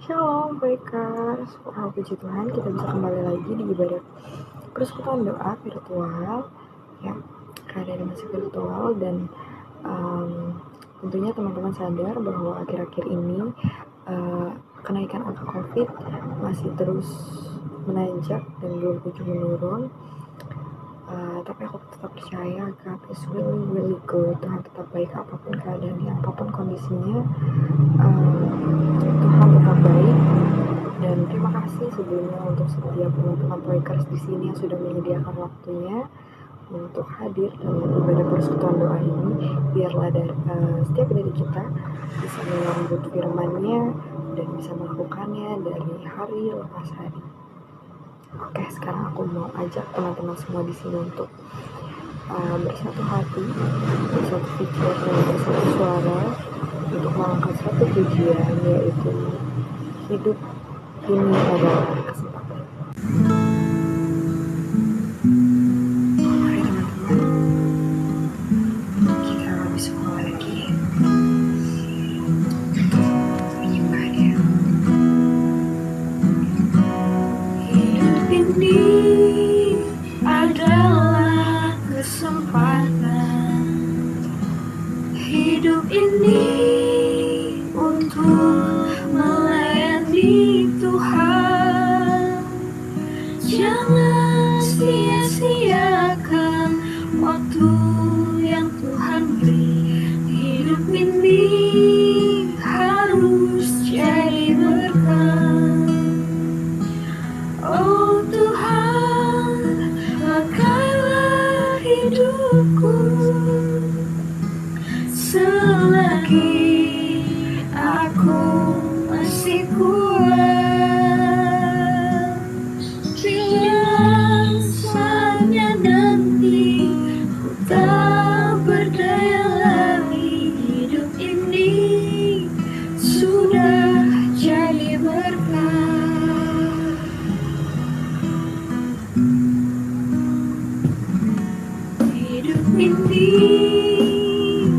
Shalom Breakers, puji Tuhan kita bisa kembali lagi di ibadah persekutuan doa virtual ya, keadaan masih virtual dan tentunya teman-teman sadar bahwa akhir-akhir ini kenaikan angka COVID masih terus menanjak dan belum kunjung menurun. Tapi aku tetap percaya God is really good. Tuhan tetap baik apapun keadaannya, apapun kondisinya. Tuhan tetap baik. Dan terima kasih sebelumnya untuk setiap teman-teman Breakers di sini yang sudah menyediakan waktunya untuk hadir dalam ibadah persekutuan doa ini. Biarlah dari setiap dari kita bisa menyambut firman-Nya dan bisa melakukannya dari hari lepas hari. Oke, sekarang aku mau ajak teman-teman semua di sini untuk bersatu hati, bersatu pikir, dan bersatu suara untuk mengangkat satu pujian, yaitu hidup ini adalah kesempatan. Mari teman-teman, kita bisa mulai lagi menyembah Dia. Hidup ini adalah kesempatan. Hidup ini untuk melayani Tuhan. Jangan sia-siakan waktu yang Tuhan beri. Hidup ini harus jadi berkat. Oh Tuhan, pakailah hidupku selagi aku masih kuat. Bila saatnya nanti ku tak berdaya lagi, hidup ini sudah jadi berkat. Hidup ini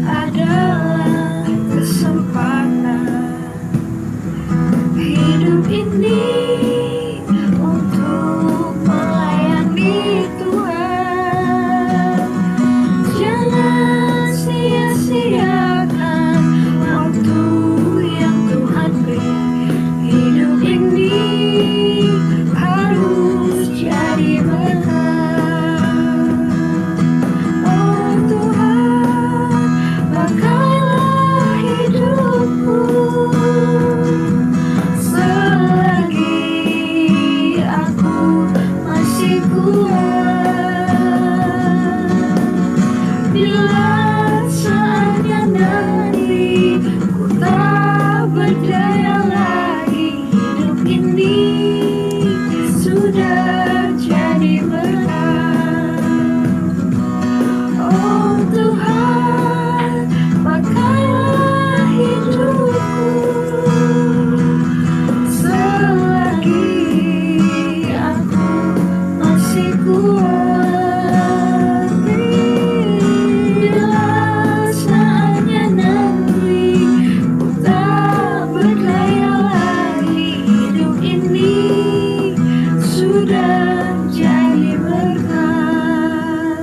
adalah kesempatan. Hidup ini untuk melayani Tuhan. Jangan sia-siakan waktu yang Tuhan beri. Hidup ini harus jadi berkat. Oh Tuhan, pakailah hidupku selagi aku masih kuat. Bila saatnya nanti ku tak berdaya lagi, hidup ini sudah jadi berkat. Oh Tuhan, pakailah hidupku selagi aku masih kuat. Bila saatnya nanti ku tak berdaya lagi, hidup ini sudah jadi berkat.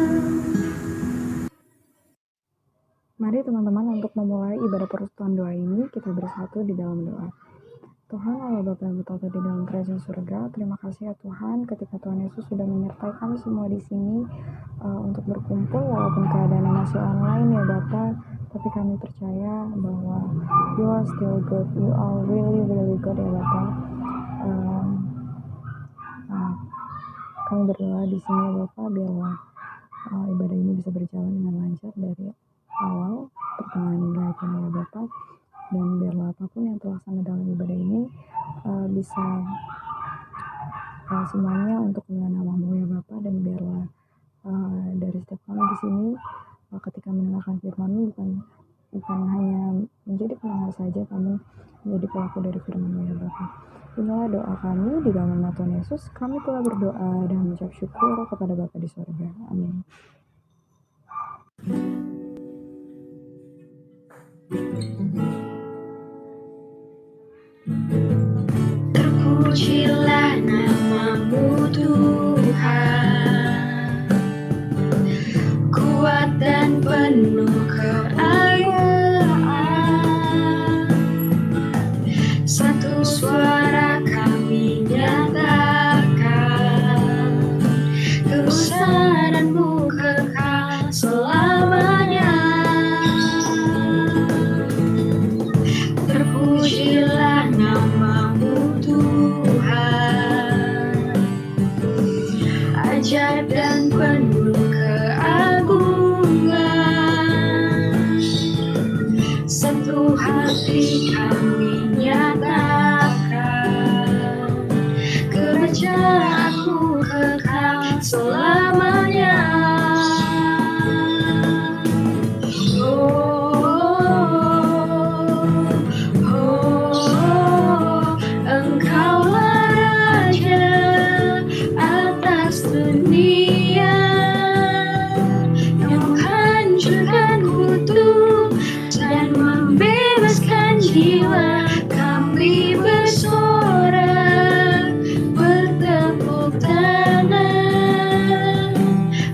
Mari teman-teman, untuk memulai ibadah persekutuan doa ini, kita bersatu di dalam doa. Tuhan Allah Bapa yang bertata di dalam kerajaan surga, terima kasih ya Tuhan ketika Tuhan Yesus sudah menyertai kami semua di sini untuk berkumpul walaupun keadaannya masih online ya Bapa, tapi kami percaya bahwa You are still good, You are really really good ya Bapa. Kami berdoa di sini ya Bapa, biarlah ibadah ini bisa berjalan dengan lancar dari awal pertengahan hingga akhirnya ya Bapa, dan biarlah apapun yang terlaksana dalam ibadah ini bisa semuanya untuk kemuliaan nama-Mu ya Bapa, dan biarlah dari setiap kami di sini ketika mendengarkan firman-Mu bukan hanya menjadi pendengar saja, kami menjadi pelaku dari firman-Mu ya Bapa. Inilah doa kami di dalam nama Tuhan Yesus. Kami telah berdoa dan mengucap syukur kepada Bapa di surga. Amin. satu hati kami nyatakan, kerajaanmu kekal selamanya. Engkaulah Raja atas dunia, yang menghancurkan kutuk dan membebaskan jiwa. Kami bersorak, bertepuk tangan.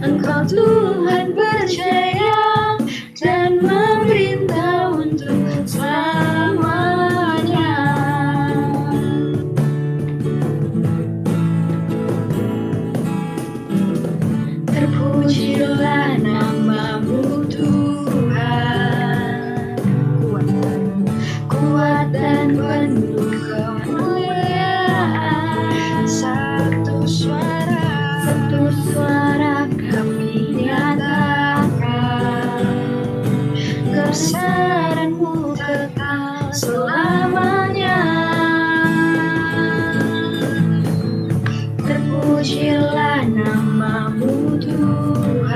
Engkau Tuhan percaya dan memerintah untuk selamanya. Terpujilah nama-Mu Tuhan, kuat dan penuh kemuliaan. Satu suara kami nyatakan, kebesaran-Mu kekal selamanya. Terpujilah nama-Mu Tuhan,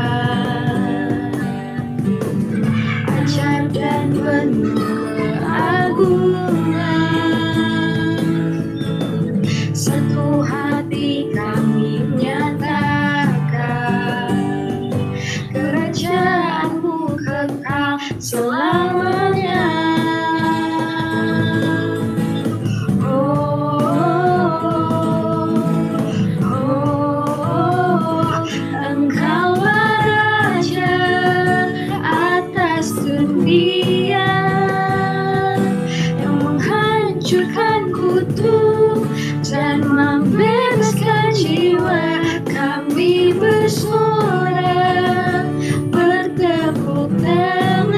ajaib dan penuh keagungan. Satu hati kami nyatakan, kerajaan-Mu kekal selamanya. Engkaulah Raja atas dunia, yang menghancurkan kutuk dan membebaskan jiwa. Kami bersorak, bertepuk tangan.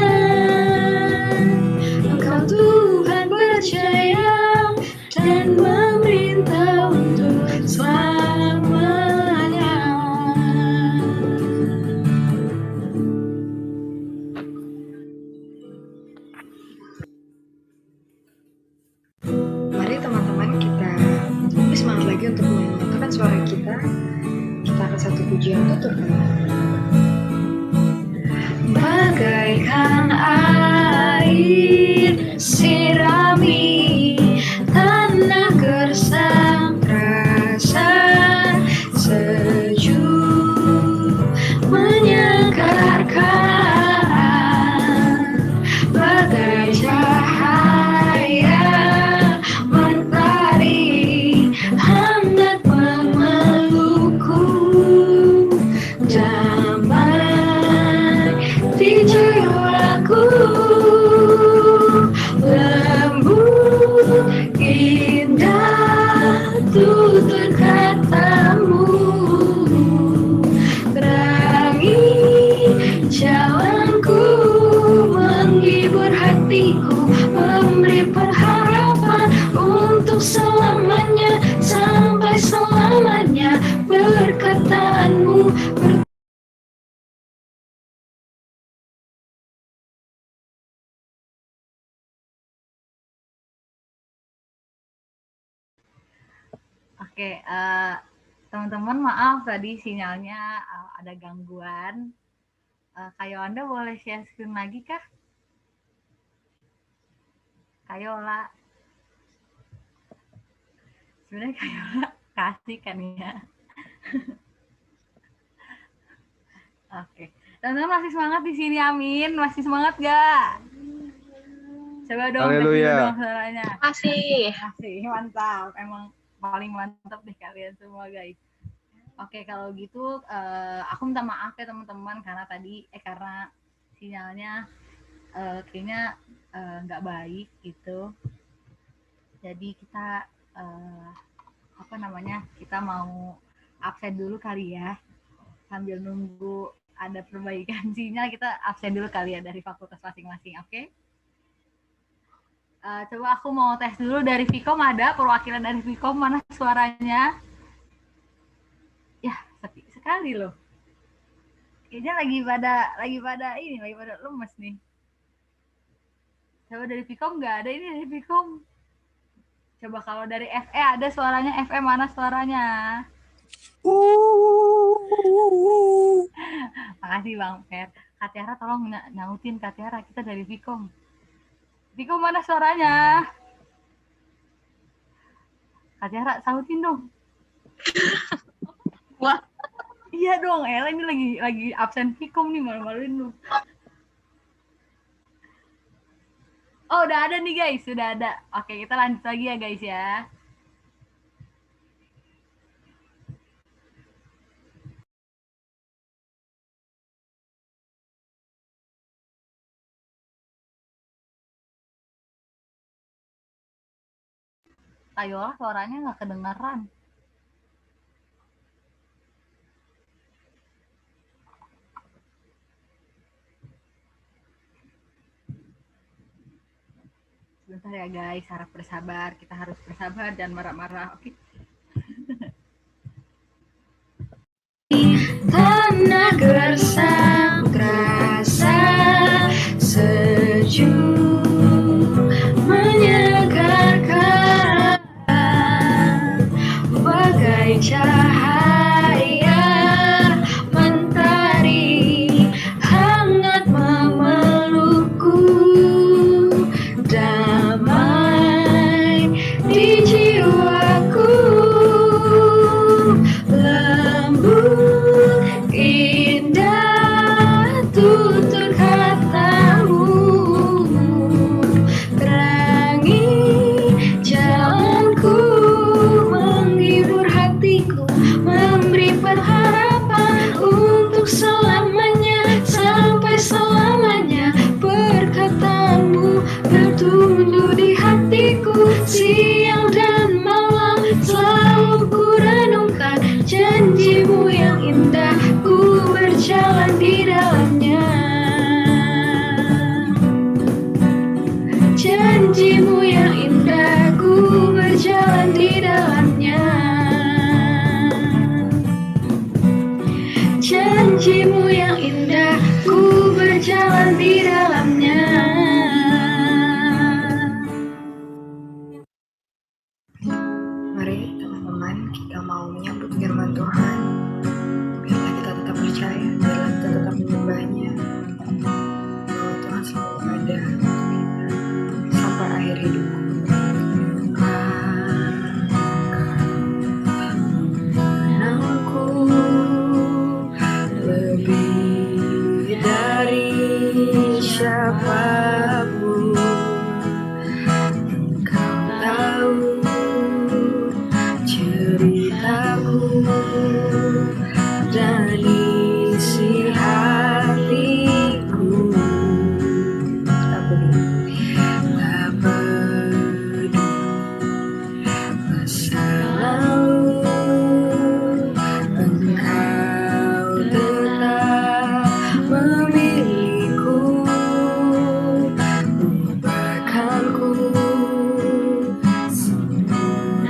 Engkau Tuhan percaya dan memerintah untuk selamanya. Mari teman-teman kita lebih semangat lagi untuk menyatukan suara kita. Kita akan satu pujian tutup. Bagaikan air sirami tanah gersang, rasa sejuk menyegarkan. Bagai cahaya mentari hendak memelukku, damai di jiwaku, lembut indah tutur katamu, terangi jalanku, menghibur hatiku, memberi pengharapan untuk selamanya, sampai selamanya. Perkataanmu Oke, teman-teman maaf tadi sinyalnya ada gangguan. Kak Yolanda boleh share screen lagi kah? Kak Yola. Sebenarnya Kak Yola kasih kan ya. Oke. Teman-teman masih semangat di sini, amin. Masih semangat gak? Coba dong, kasih dong suaranya. Masih. Mantap. Emang paling mantap deh kalian semua guys. Oke, kalau gitu aku minta maaf ya teman-teman karena sinyalnya kayaknya nggak baik gitu. Jadi kita kita mau absen dulu kali ya, sambil nunggu ada perbaikan sinyal. Kita absen dulu kali ya dari fakultas masing-masing. Oke? Coba aku mau tes dulu dari Vkom, ada perwakilan dari Vkom, mana suaranya? Ya, sepi sekali loh. Kayaknya lagi pada lemes nih. Coba dari Vcom nggak ada, ini dari Vcom. Coba kalau dari FE ada suaranya, FE mana suaranya? Makasih Bang Fer. Kak Tiara tolong nyautin Kak Tiara, kita dari Vcom. Vcom mana suaranya? Kak Tiara sautin dong. Wah. Iya dong, Ella ini lagi absen Vcom nih, malu-maluin lu. Oh, udah ada nih guys, sudah ada. Oke, kita lanjut lagi ya guys ya. Kayola suaranya nggak kedengaran. Sebentar ya guys, harap bersabar. Kita harus bersabar dan marah-marah. Oke. Tanah gersang terasa sejuk menyegarkan bagai cahaya mentari hangat memelukku, damai di jiwaku, lembut indah tutur katamu, terangi jalanku, menghibur hatiku, memberi pengharapan untuk selamanya, sampai selamanya. Perkataanmu bertumbuh di hatiku, siang dan malam selalu ku renungkan janjimu yang indah, ku berjalan di dalamnya. Janjimu yang indah, ku berjalan di dalamnya. Janjimu yang indah, ku berjalan di dalamnya. Mari teman-teman, kita mau menyambut firman Tuhan. Biarlah kita tetap percaya, biarlah kita tetap menyembahnya, bahwa Tuhan selalu ada untuk kita sampai akhir hidupku. Menangku lebih dari siapapun, Engkau tahu ceritaku dan isi hatiku. Tak peduli masa lalu, Engkau tetap memilihku, lupakanku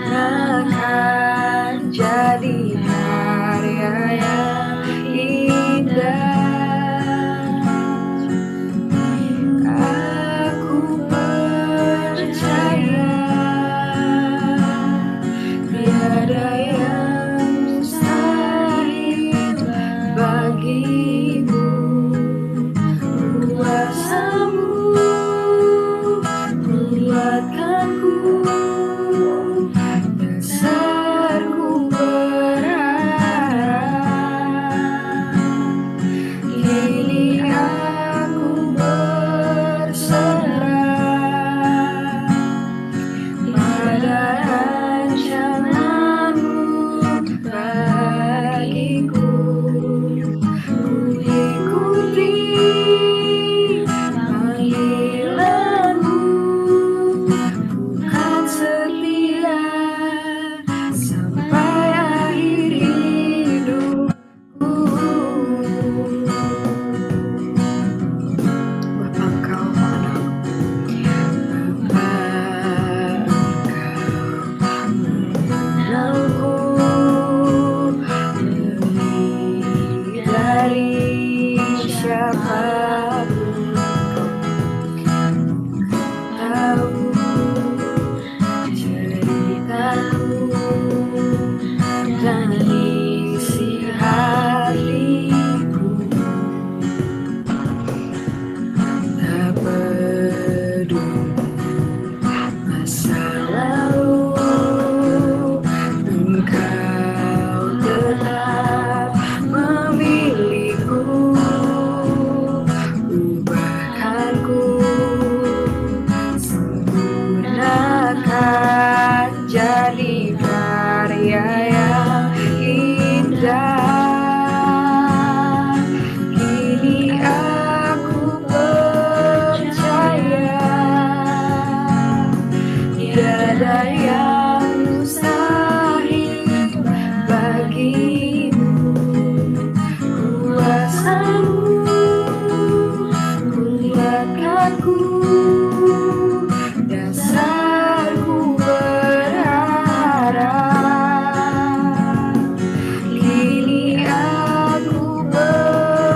akan jadi karya yang indah. Aku ada yang mustahil bagimu. Kuasamu menguatkanku, dasarku berharap. Kini aku berserah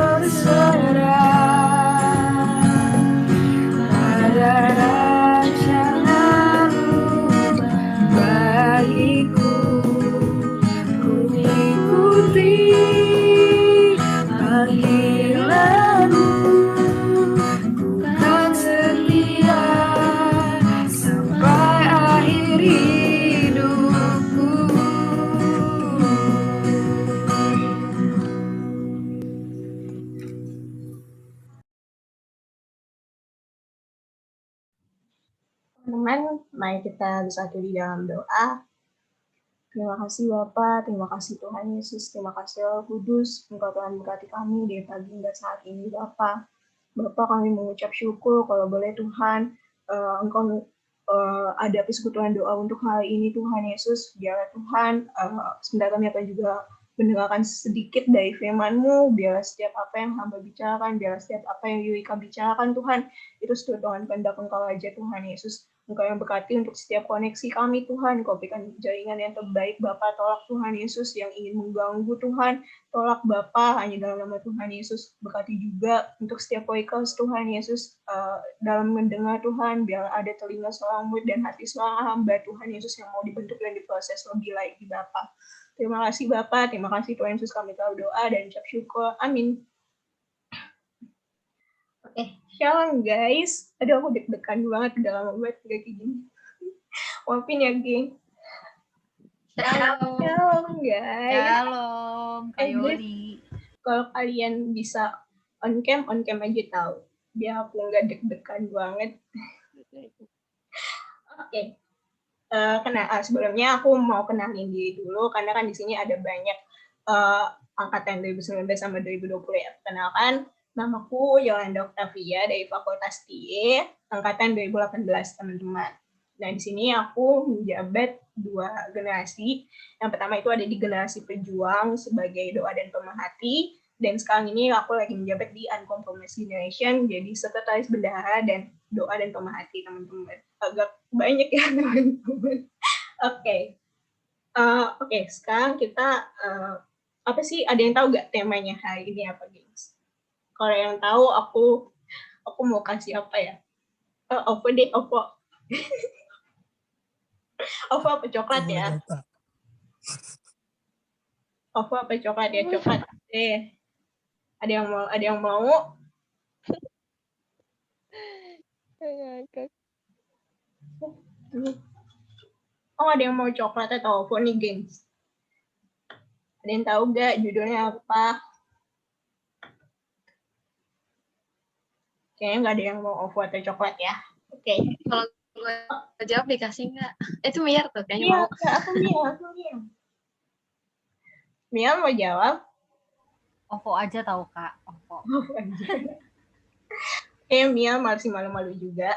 pada rancanganmu bagiku. Ku ikuti panggilanmu, ku kan setia sampai akhir hidupku. Teman-teman, mari kita bersatu di dalam doa. Terima kasih Bapa, terima kasih Tuhan Yesus, terima kasih Roh Kudus, Engkau telah memberkati kami dari pagi hingga saat ini Bapa. Bapa, kami mengucap syukur kalau boleh Tuhan, Engkau ada persekutuan doa untuk hari ini Tuhan Yesus. Biarlah Tuhan, sebentar kami akan juga mendengarkan sedikit dari firman-Mu, biarlah setiap apa yang hamba bicarakan, biarlah setiap apa yang Yurika bicarakan Tuhan, itu sesuai dengan kehendak Engkau aja Tuhan Yesus. Engkau yang berkati untuk setiap koneksi kami Tuhan, Engkau berikan jaringan yang terbaik Bapa, tolak Tuhan Yesus yang ingin mengganggu Tuhan, tolak Bapa hanya dalam nama Tuhan Yesus. Berkati juga untuk setiap koikers Tuhan Yesus, dalam mendengar Tuhan, biar ada telinga seorang murid dan hati seorang hamba Tuhan Yesus yang mau dibentuk dan diproses lebih lagi Bapa. Terima kasih Bapa, terima kasih Tuhan Yesus, kami tahu doa dan ucap syukur. Amin. Oke, shalom guys. Aduh, aku deg-degan banget, udah lama banget gak kayak gini. Maafin ya, geng. Shalom guys. Shalom, Kak Yoli. Kalau kalian bisa on cam aja tahu. Biar aku nggak deg-degan banget. Oke. Sebelumnya aku mau kenalin diri dulu karena kan di sini ada banyak angkatan 2019 sama 2020 ya. Kenalkan, namaku Yolanda Octavia dari Fakultas TIE angkatan 2018 teman-teman. Nah di sini aku menjabat dua generasi. Yang pertama itu ada di generasi pejuang sebagai doa dan pemerhati. Dan sekarang ini aku lagi menjabat di Uncompromised Generation, jadi sekretaris bendahara dan doa dan pemerhati teman-teman. Agak banyak ya teman-teman. Oke, sekarang kita apa sih? Ada yang tahu nggak temanya hari ini apa, gengs? Kalau yang tahu, aku mau kasih apa ya? Ovo deh, Ovo. Ovo apa coklat ya? Ovo apa coklat ya? Coklat deh. Ada yang mau? Oh, ada yang mau coklat atau ovo nih, gengs? Ada yang tahu nggak judulnya apa? Kayaknya nggak ada yang mau ovo atau coklat ya. Oke. Kalau gue jawab dikasih nggak? Itu Miar tuh kayaknya Iya, mau. aku Mia. Mia mau jawab? OVO aja tahu Kak, OVO. Oke, Mia masih malu-malu juga.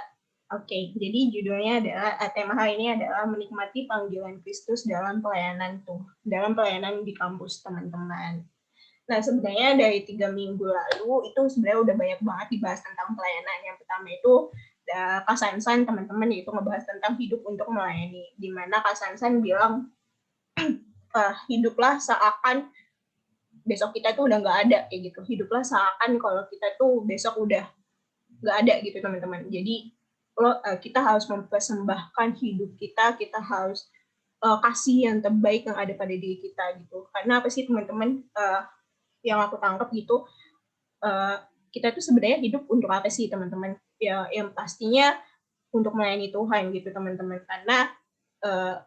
Oke, jadi judulnya adalah tema hari ini adalah menikmati panggilan Kristus dalam pelayanan di kampus teman-teman. Nah, sebenarnya dari 3 minggu lalu itu sebenarnya udah banyak banget dibahas tentang pelayanan. Yang pertama itu Kak Sansan teman-teman itu ngebahas tentang hidup untuk melayani, di mana Kak Sansan bilang hiduplah seakan besok kita tuh udah nggak ada kayak gitu. Hiduplah seakan kalau kita tuh besok udah nggak ada gitu teman-teman. Jadi kita harus mempersembahkan hidup kita harus kasih yang terbaik yang ada pada diri kita gitu. Karena apa sih teman-teman, yang aku tangkap gitu, kita tuh sebenarnya hidup untuk apa sih teman-teman? Ya, yang pastinya untuk melayani Tuhan gitu teman-teman. Karena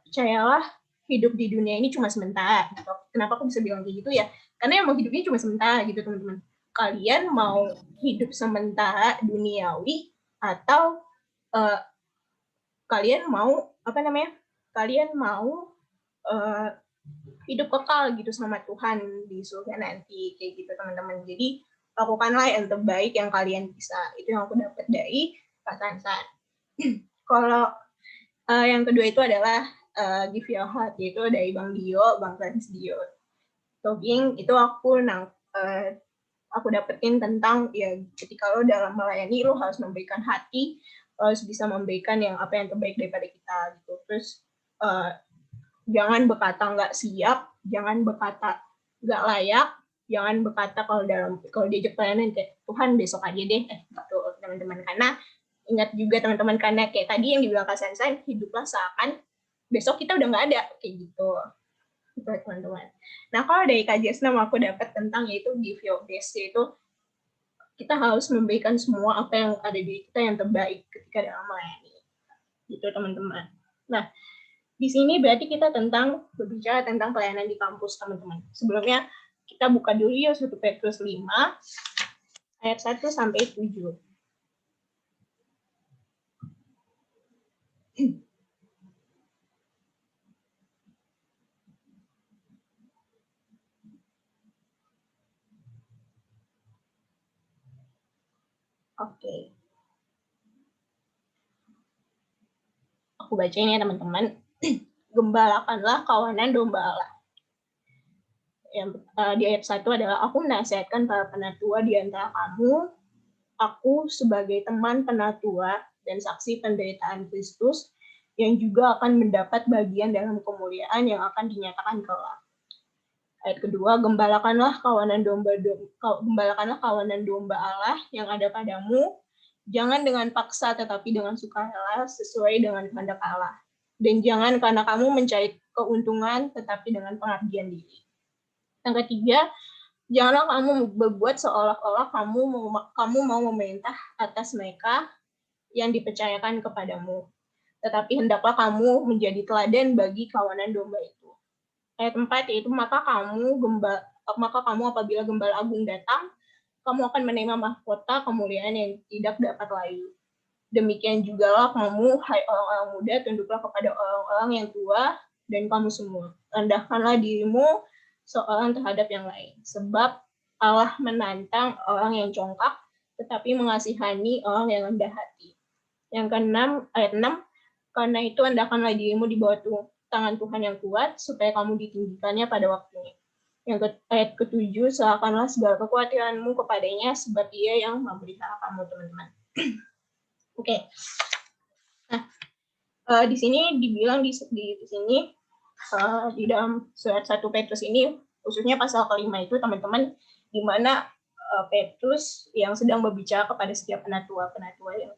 percayalah hidup di dunia ini cuma sementara. Gitu. Kenapa aku bisa bilang kayak gitu ya? Karena emang hidupnya cuma sementara gitu teman-teman. Kalian mau hidup sementara duniawi atau kalian mau hidup kekal gitu sama Tuhan di surga nanti kayak gitu teman-teman. Jadi lakukanlah yang terbaik yang kalian bisa. Itu yang aku dapat dari Kak Sansan. Kalau Yang kedua itu adalah Give Your Heart, yaitu dari Bang Francis Dio. Talking itu aku dapetin tentang ya ketika lo dalam melayani lo harus memberikan hati, lo harus bisa memberikan apa yang terbaik daripada kita gitu. Terus jangan berkata nggak siap, jangan berkata nggak layak, jangan berkata kalau diajak pelayanan kayak Tuhan besok aja deh gitu teman-teman. Karena ingat juga teman-teman, karena kayak tadi yang dibilang Kak Sansan, hiduplah seakan besok kita udah nggak ada kayak gitu teman-teman. Nah kalau dari Kak Jesna aku dapat tentang yaitu give your best, yaitu kita harus memberikan semua apa yang ada di kita yang terbaik ketika dalam melayani gitu teman-teman. Nah di sini berarti kita berbicara tentang pelayanan di kampus teman-teman. Sebelumnya kita buka dulu ya 1 Petrus 5 ayat 1 sampai 7. Oke. Aku bacain ya teman-teman. Gembalakanlah kawanan domba Allah. Di ayat 1 adalah aku menasihatkan para penatua di antara kamu, aku sebagai teman penatua dan saksi penderitaan Kristus yang juga akan mendapat bagian dalam kemuliaan yang akan dinyatakan kelak. Ayat kedua, gembalakanlah kawanan domba Allah yang ada padamu, jangan dengan paksa tetapi dengan sukarela sesuai dengan kehendak Allah. Dan jangan karena kamu mencari keuntungan tetapi dengan pengabdian diri. Yang ketiga, janganlah kamu berbuat seolah-olah kamu mau memerintah atas mereka yang dipercayakan kepadamu. Tetapi hendaklah kamu menjadi teladan bagi kawanan domba itu. Ayat 4 yaitu maka kamu apabila gembala agung datang, kamu akan menerima mahkota kemuliaan yang tidak dapat layu. Demikian jugalah kamu, hai orang-orang muda, tunduklah kepada orang-orang yang tua dan kamu semua. Rendahkanlah dirimu seorang terhadap yang lain. Sebab Allah menantang orang yang congkak, tetapi mengasihani orang yang rendah hati. Yang keenam, ayat 6, karena itu rendahkanlah dirimu di bawah tangan Tuhan yang kuat, supaya kamu ditinggikannya pada waktunya. Ayat ke-7, serahkanlah segala kekhawatiranmu kepadanya, sebab Ia yang memelihara kamu, teman-teman. Oke. Nah, di sini dibilang di sini di dalam surat 1 Petrus ini, khususnya pasal kelima itu, teman-teman, di mana Petrus yang sedang berbicara kepada setiap penatua yang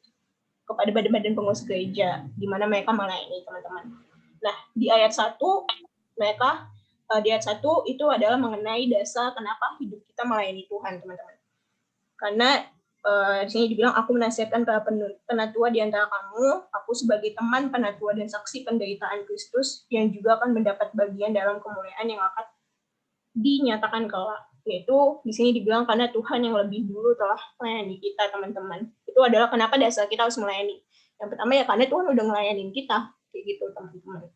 kepada badan-badan pengurus gereja, di mana mereka melayani, teman-teman. Nah, di ayat 1 itu adalah mengenai dasar kenapa hidup kita melayani Tuhan, teman-teman. Karena di sini dibilang aku menasihatkan para penatua di antara kamu, aku sebagai teman penatua dan saksi penderitaan Kristus yang juga akan mendapat bagian dalam kemuliaan yang akan dinyatakan kelak. Yaitu di sini dibilang karena Tuhan yang lebih dulu telah melayani kita, teman-teman. Itu adalah kenapa dasar kita harus melayani. Yang pertama ya karena Tuhan udah ngelayanin kita, kayak gitu, teman-teman.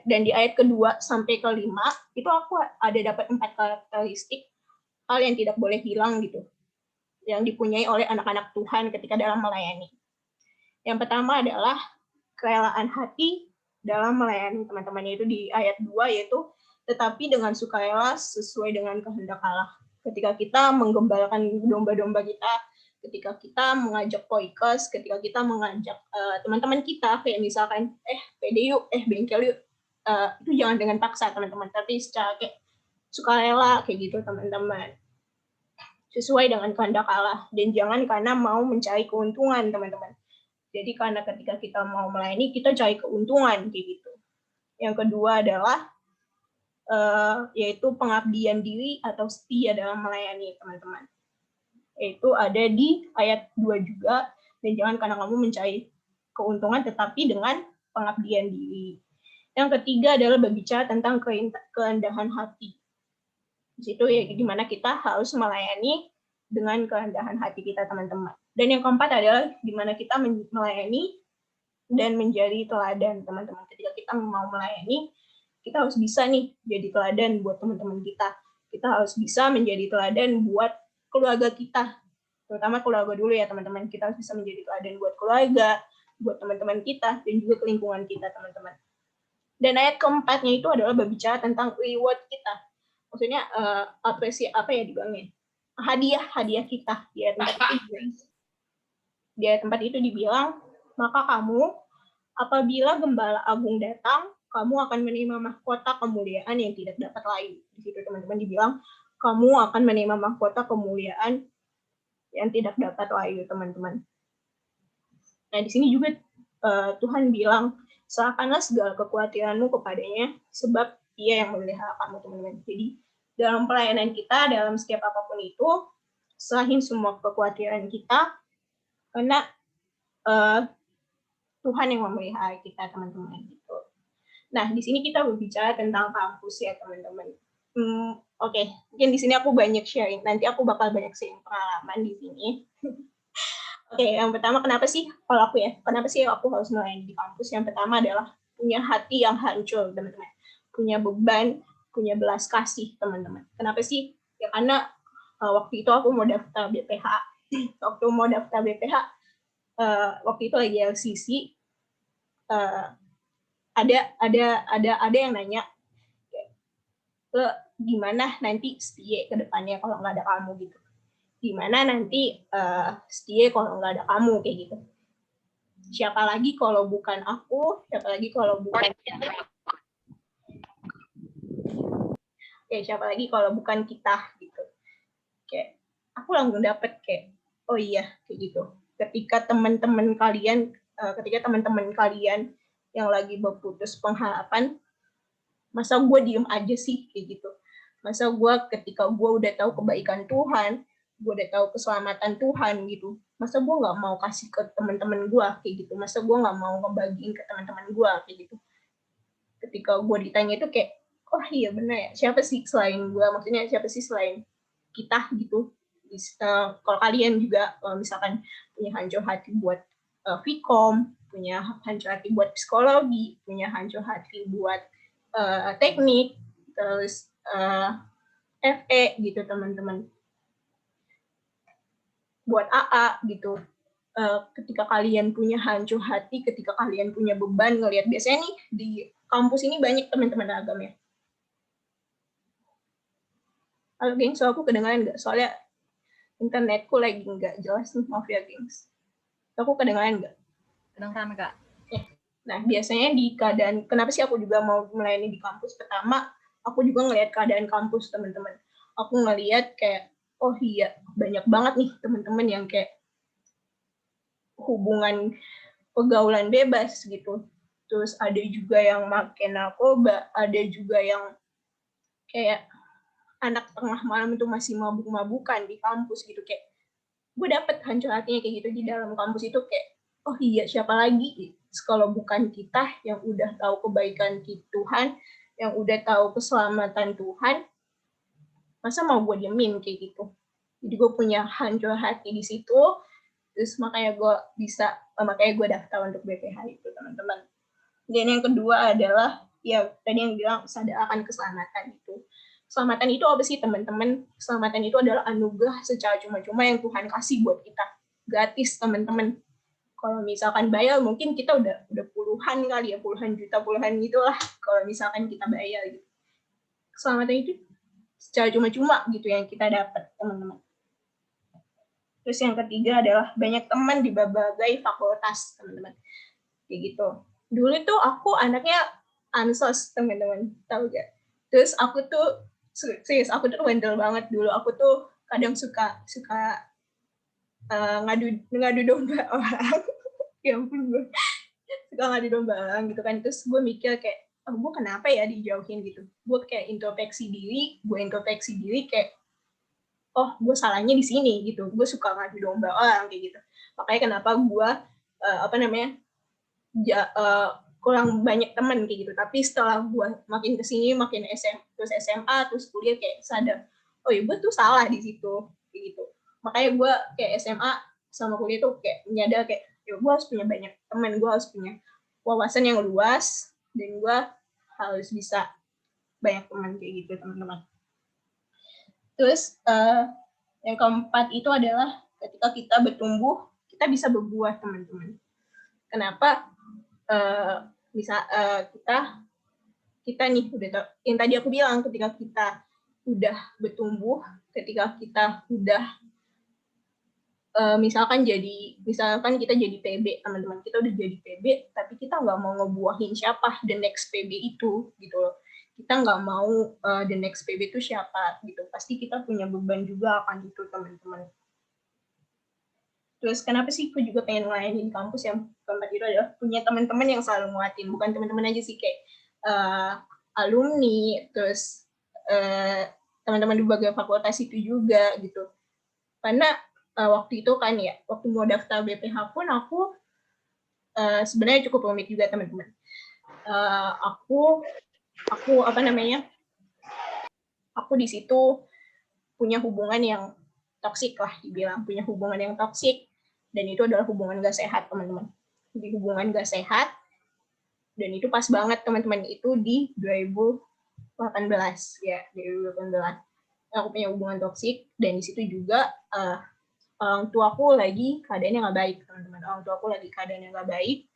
Dan di ayat kedua sampai kelima itu aku ada dapat 4 karakteristik hal yang tidak boleh hilang gitu, yang dipunyai oleh anak-anak Tuhan ketika dalam melayani. Yang pertama adalah kerelaan hati dalam melayani, teman-teman, yaitu di ayat 2, yaitu tetapi dengan sukarela sesuai dengan kehendak Allah. Ketika kita menggembalakan domba-domba kita, ketika kita mengajak koikers, ketika kita mengajak teman-teman kita, kayak misalkan, PD yuk, bengkel yuk, itu jangan dengan paksa, teman-teman, tapi secara kayak sukarela, kayak gitu, teman-teman. Sesuai dengan kehendak Allah. Dan jangan karena mau mencari keuntungan, teman-teman. Jadi karena ketika kita mau melayani, kita cari keuntungan, kayak gitu. Yang kedua adalah yaitu pengabdian diri atau setia dalam melayani, teman-teman. Yaitu ada di ayat 2 juga, dan jangan karena kamu mencari keuntungan, tetapi dengan pengabdian diri. Yang ketiga adalah berbicara tentang kerendahan hati. Di situ ya dimana kita harus melayani dengan kerendahan hati kita, teman-teman. Dan yang keempat adalah dimana kita melayani dan menjadi teladan, teman-teman. Ketika kita mau melayani, kita harus bisa nih jadi teladan buat teman-teman kita. Kita harus bisa menjadi teladan buat keluarga kita. terutama keluarga dulu ya teman-teman. Kita harus bisa menjadi teladan buat keluarga, buat teman-teman kita, dan juga ke lingkungan kita teman-teman. Dan ayat keempatnya itu adalah berbicara tentang reward kita. Maksudnya apresiasi apa ya dibilangnya? Hadiah kita. Di ayat tempat itu dibilang, maka kamu apabila Gembala Agung datang, kamu akan menerima mahkota kemuliaan yang tidak dapat lain. Di situ teman-teman dibilang, kamu akan menerima mahkota kemuliaan yang tidak dapat lain, teman-teman. Nah, di sini juga Tuhan bilang, serahkanlah segala kekhawatiranmu kepadanya, sebab Dia yang memelihara kamu, teman-teman. Jadi, dalam pelayanan kita, dalam setiap apapun itu, serahin semua kekhawatiran kita, karena Tuhan yang memelihara kita, teman-teman. Gitu. Nah, di sini kita berbicara tentang kampus ya, teman-teman. Oke, mungkin di sini aku banyak sharing. Nanti aku bakal banyak sharing pengalaman di sini. Oke, yang pertama kenapa sih aku harus melayani di kampus? Yang pertama adalah punya hati yang hancur, teman-teman. Punya beban, punya belas kasih, teman-teman. Kenapa sih? Ya karena waktu itu aku mau daftar BPH. Waktu itu lagi LCC. Ada yang nanya, gimana nanti setia ke depannya kalau nggak ada kamu gitu. Gimana nanti setia kalau nggak ada kamu kayak gitu. Siapa lagi kalau bukan aku, siapa lagi kalau bukan kita gitu. Kayak aku langsung dapet kayak, oh iya kayak gitu. Ketika teman-teman kalian yang lagi berputus pengharapan, masa gue diem aja sih kayak gitu. Masa gue ketika gue udah tahu kebaikan Tuhan, gue udah tahu keselamatan Tuhan gitu, masa gue nggak mau kasih ke teman-teman gue kayak gitu, masa gue nggak mau ngebagiin ke teman-teman gue kayak gitu. Ketika gue ditanya itu kayak, oh iya benar ya, siapa sih selain gue, maksudnya siapa sih selain kita gitu. Kalau kalian juga misalkan punya hancur hati buat Vkom, punya hancur hati buat psikologi, punya hancur hati buat teknik, terus FE gitu teman-teman, buat AA gitu. Ketika kalian punya hancur hati, ketika kalian punya beban ngelihat, biasanya nih di kampus ini banyak teman-teman agamanya. Halo gengs, so aku kedengaran nggak? Soalnya internetku lagi nggak jelas nih, maaf ya gengs. Aku kedengaran nggak? Kedengaran Kak. Nah, biasanya di keadaan, kenapa sih aku juga mau melayani di kampus? Pertama, aku juga ngelihat keadaan kampus, teman-teman. Aku ngelihat kayak, oh iya, banyak banget nih teman-teman yang kayak hubungan pergaulan bebas gitu. Terus ada juga yang makin narkoba, ada juga yang kayak anak tengah malam itu masih mabuk-mabukan di kampus gitu. Kayak gue dapet hancur hatinya kayak gitu di dalam kampus itu, kayak oh iya, siapa lagi kalau bukan kita yang udah tahu kebaikan Tuhan, yang udah tahu keselamatan Tuhan, masa mau gue diemin kayak gitu. Jadi gue punya hancur hati di situ, terus makanya gue daftar untuk BPH itu, teman-teman. Dan yang kedua adalah ya tadi yang bilang sadar akan keselamatan itu. Keselamatan itu apa sih teman-teman? Keselamatan itu adalah anugerah secara cuma-cuma yang Tuhan kasih buat kita, gratis teman-teman. Kalau misalkan bayar mungkin kita udah puluhan kali ya, puluhan juta, puluhan gitulah kalau misalkan kita bayar gitu. Keselamatan itu secara cuma-cuma gitu yang kita dapat, teman-teman. Terus yang ketiga adalah banyak teman di berbagai fakultas, teman-teman. Kayak gitu. Dulu tuh aku anaknya ansos, teman-teman, tahu gak? Terus aku tuh bandel banget dulu. Aku tuh kadang suka ngadu domba orang. Ya ampun, gue suka ngadu domba orang gitu kan. Terus gue mikir kayak, oh gue kenapa ya dijauhin gitu. Gue kayak introspeksi diri kayak, oh gue salahnya di sini gitu. Gue suka ngadu domba orang kayak gitu. Makanya kenapa gue kurang banyak teman kayak gitu. Tapi setelah gue makin kesini, makin SMA, terus kuliah, kayak sadar, oh ya gue tuh salah di situ kayak gitu. Makanya gue kayak SMA sama kuliah tuh kayak menyadar kayak, ya gue harus punya banyak teman, gue harus punya wawasan yang luas, dan gue harus bisa banyak teman kayak gitu, teman-teman. Terus yang keempat itu adalah ketika kita bertumbuh, kita bisa berbuah, teman-teman. Kenapa? Kita nih udah tahu, yang tadi aku bilang, ketika kita udah bertumbuh, ketika kita udah misalkan kita jadi PB, teman-teman, kita udah jadi PB, tapi kita nggak mau ngebuahin siapa the next PB itu, gitu loh. Kita nggak mau the next PB itu siapa, gitu. Pasti kita punya beban juga akan itu, teman-teman. Terus kenapa sih aku juga pengen ngelayanin kampus yang keempat itu adalah punya teman-teman yang selalu nguatin, bukan teman-teman aja sih, kayak alumni, terus teman-teman di berbagai fakultas itu juga, gitu. Karena waktu itu kan ya, waktu mau daftar BPH pun aku sebenarnya cukup rumit juga, teman-teman. Aku di situ punya hubungan yang toksik lah, dibilang punya hubungan yang toksik, dan itu adalah hubungan gak sehat, teman-teman. Di hubungan gak sehat, dan itu pas banget, teman-teman, itu di 2018 ya, 2018 aku punya hubungan toksik, dan di situ juga orang tuaku lagi keadaannya nggak baik, teman-teman. Orang tuaku lagi keadaannya nggak baik,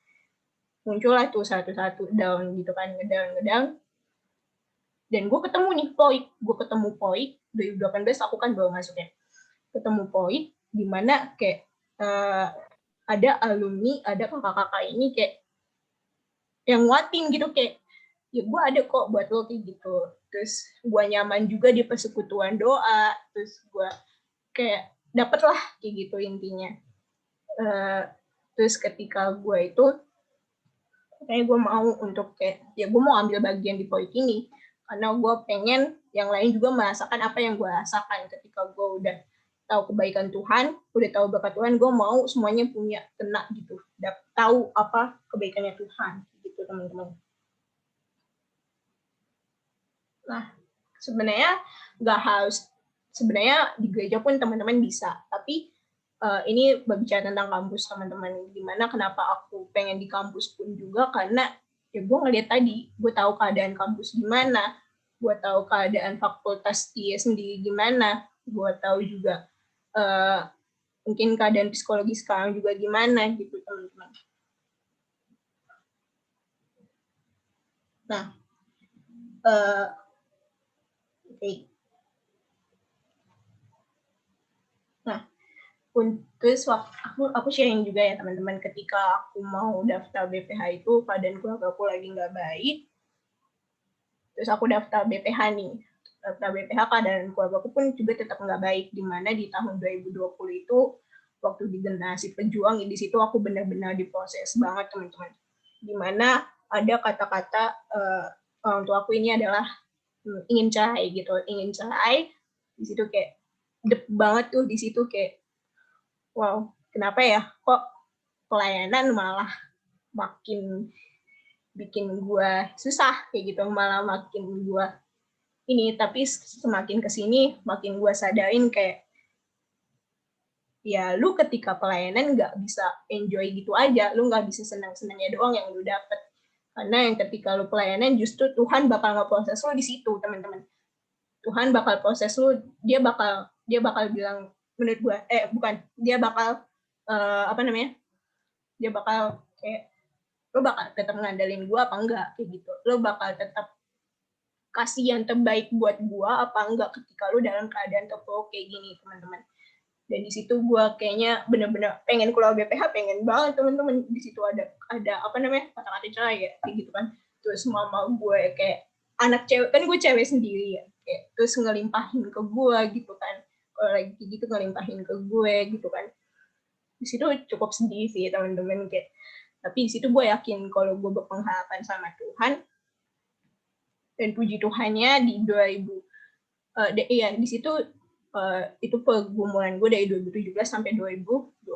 muncullah tuh satu-satu down gitu kan, ngedown. Dan gue ketemu nih Poik 2018, aku kan baru masuk ya. Ketemu Poik, dimana kayak ada alumni, ada kakak-kakak ini kayak yang nguatin gitu, kayak ya gue ada kok buat lo, kayak gitu. Terus gue nyaman juga di persekutuan doa, terus gue kayak dapet lah kayak gitu intinya. Terus ketika gue itu kayak gue mau untuk kayak ya gue mau ambil bagian di Poik ini, karena gue pengen yang lain juga merasakan apa yang gue rasakan. Ketika gue udah tahu kebaikan Tuhan, udah tahu berkat Tuhan, gue mau semuanya punya kena gitu, tahu apa kebaikannya Tuhan gitu, teman-teman. Nah, sebenarnya nggak harus, sebenarnya di gereja pun teman-teman bisa, tapi ini berbicara tentang kampus, teman-teman. Gimana kenapa aku pengen di kampus pun juga, karena ya gue ngeliat tadi, gue tahu keadaan kampus gimana, gue tahu keadaan fakultas dia sendiri gimana, gue tahu juga mungkin keadaan psikologi sekarang juga gimana gitu, teman-teman. Nah, okay. Nah, terus aku sharing juga ya, teman-teman, ketika aku mau daftar BPH itu keadaan keluarga aku lagi nggak baik. Terus aku daftar BPH nih. Daftar BPH keadaan keluarga aku pun juga tetap nggak baik, dimana di tahun 2020 itu waktu di generasi pejuang, di situ aku benar-benar diproses banget, teman-teman. Dimana ada kata-kata orang tua aku ini adalah ingin cerai gitu, ingin cerai. Di situ kayak dep banget tuh, di situ kayak wow, kenapa ya kok pelayanan malah makin bikin gue susah kayak gitu, malah makin gue ini. Tapi semakin kesini makin gue sadarin kayak ya lu ketika pelayanan nggak bisa enjoy gitu aja, lu nggak bisa senang-senangnya doang yang lu dapet, karena yang ketika lu pelayanan justru Tuhan bakal ngeproses lu di situ, teman-teman. Tuhan bakal proses lu, dia bakal bilang, menurut gue dia bakal dia bakal kayak lo bakal tetap ngandalin gue apa enggak, kayak gitu. Lo bakal tetap kasih yang terbaik buat gue apa enggak ketika lo dalam keadaan terpuruk kayak gini, teman-teman. Dan di situ gue kayaknya bener-bener pengen keluar BPH, pengen banget, teman-teman. Di situ ada kata-kata cerai ya, kayak gitu kan. Terus mama gue kayak anak cewek, kan gue cewek sendiri ya, kayak terus ngelimpahin ke gue gitu kan. Kalau lagi gitu ngelimpahin ke gue gitu kan. Di situ cukup sedih sih, teman-teman, kayak. Tapi di situ gue yakin kalau gue berpengharapan sama Tuhan, dan puji Tuhannya di 2000 di situ itu pergumulan gue dari 2017 sampai 2020,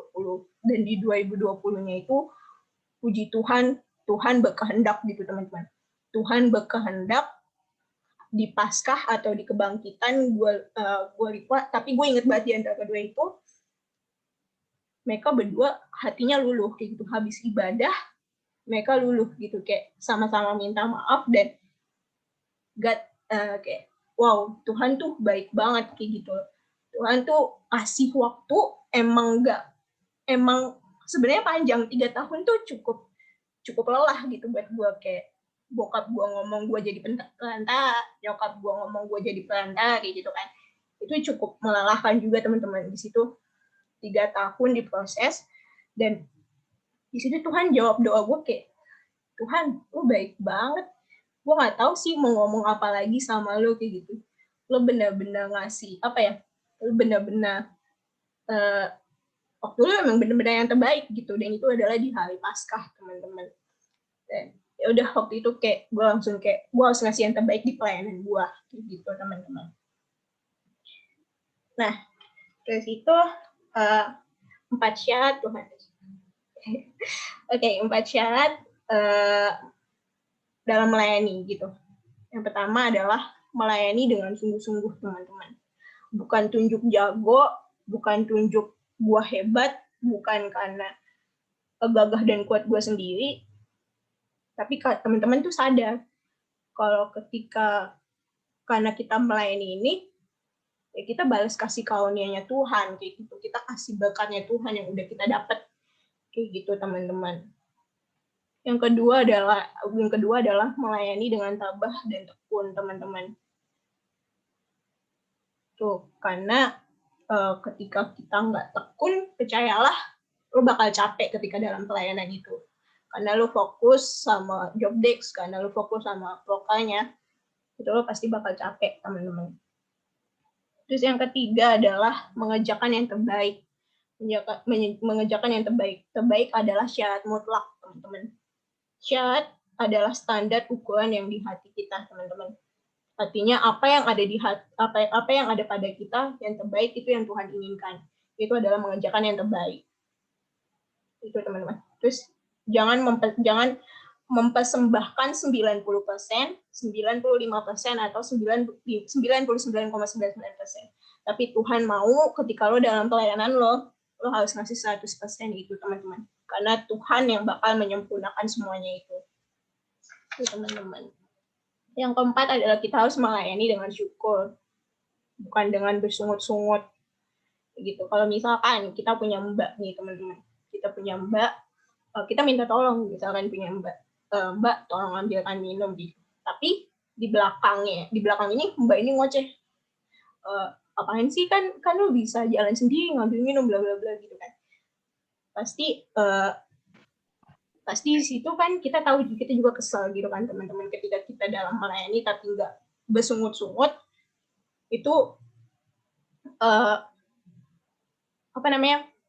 dan di 2020-nya itu puji Tuhan berkehendak gitu, teman-teman. Tuhan berkehendak di Paskah atau di kebangkitan, gue lupa, tapi gue inget banget di antara kedua itu mereka berdua hatinya luluh kayak gitu. Habis ibadah mereka luluh gitu, kayak sama-sama minta maaf, dan God kayak wow, Tuhan tuh baik banget kayak gitu. Tuhan tuh kasih waktu emang sebenarnya panjang. 3 tahun tuh cukup lelah gitu buat gue. Kayak bokap gue ngomong gue jadi perantara, nyokap gue ngomong gue jadi perantara kayak gitu kan. Itu cukup melelahkan juga teman-teman. Di situ 3 tahun diproses, dan di situ Tuhan jawab doa gue kayak, Tuhan lu baik banget, gue nggak tahu sih mau ngomong apa lagi sama lu kayak gitu. Lu benar-benar ngasih apa ya, lu benar-benar waktu lu emang benar-benar yang terbaik gitu. Dan itu adalah di hari Paskah teman-teman. Dan ya udah waktu itu kayak gue langsung kayak gue harus ngasih yang terbaik di pelayanan gue gitu teman-teman. Nah terus itu 4 syarat Tuhan. Oke, 4 syarat dalam melayani gitu. Yang pertama adalah melayani dengan sungguh-sungguh teman-teman. Bukan tunjuk jago, bukan tunjuk gua hebat, bukan karena gagah dan kuat gua sendiri, tapi teman-teman tuh sadar kalau ketika karena kita melayani ini, ya kita balas kasih karunia-Nya Tuhan, kayak gitu. Kita kasih berkatnya Tuhan yang udah kita dapat, kayak gitu teman-teman. Yang kedua adalah melayani dengan tabah dan tekun teman-teman. Tuh, karena ketika kita nggak tekun, percayalah, lo bakal capek ketika dalam pelayanan itu. Karena lo fokus sama job desk, karena lo fokus sama vokalnya, itu lo pasti bakal capek teman-teman. Terus yang ketiga adalah mengerjakan yang terbaik. Mengerjakan yang terbaik. Terbaik adalah syarat mutlak teman-teman. Syarat adalah standar ukuran yang di hati kita, teman-teman. Artinya apa yang ada di hati, apa yang ada pada kita yang terbaik itu yang Tuhan inginkan. Itu adalah mengerjakan yang terbaik. Itu teman-teman. Terus jangan mempersembahkan 90%, 95% atau 99,99%. Tapi Tuhan mau ketika lo dalam pelayanan lo harus ngasih 100% itu teman-teman. Karena Tuhan yang bakal menyempurnakan semuanya itu teman-teman. Yang keempat adalah kita harus melayani dengan syukur, bukan dengan bersungut-sungut gitu. Kalau misalkan kita punya mbak nih teman-teman, kita minta tolong, misalkan punya mbak tolong ambilkan minum gitu. Tapi di belakang ini mbak ini ngoceh, apaan sih, kan lo bisa jalan sendiri ngambil minum bla bla bla gitu kan. Pasti di situ kan kita tahu, kita juga kesel gitu kan teman-teman, ketika kita dalam melayani tapi nggak bersungut-sungut, itu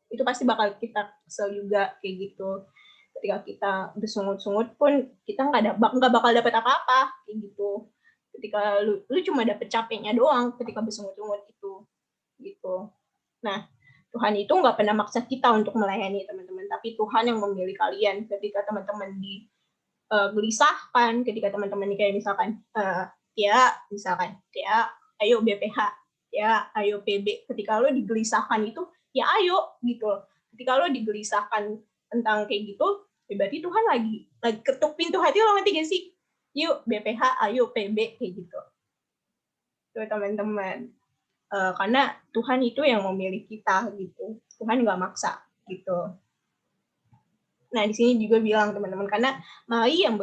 itu pasti bakal kita kesel juga kayak gitu. Ketika kita bersungut-sungut pun kita nggak bakal dapet apa-apa kayak gitu. Ketika lu cuma dapet capeknya doang ketika bersungut-sungut itu gitu. Nah Tuhan itu nggak pernah maksa kita untuk melayani teman-teman, tapi Tuhan yang memilih kalian. Ketika teman-teman digelisahkan, ketika teman-teman kayak misalkan ayo BPH, ya ayo PB, ketika lo digelisahkan itu ya ayo gitu. Ketika lo digelisahkan tentang kayak gitu, berarti Tuhan lagi ketuk pintu hati lo, ngerti gak sih? Yuk BPH, ayo PB kayak gitu. Tuh teman-teman. Karena Tuhan itu yang memilih kita gitu. Tuhan nggak maksa gitu. Nah di sini juga bilang teman-teman, karena mari yang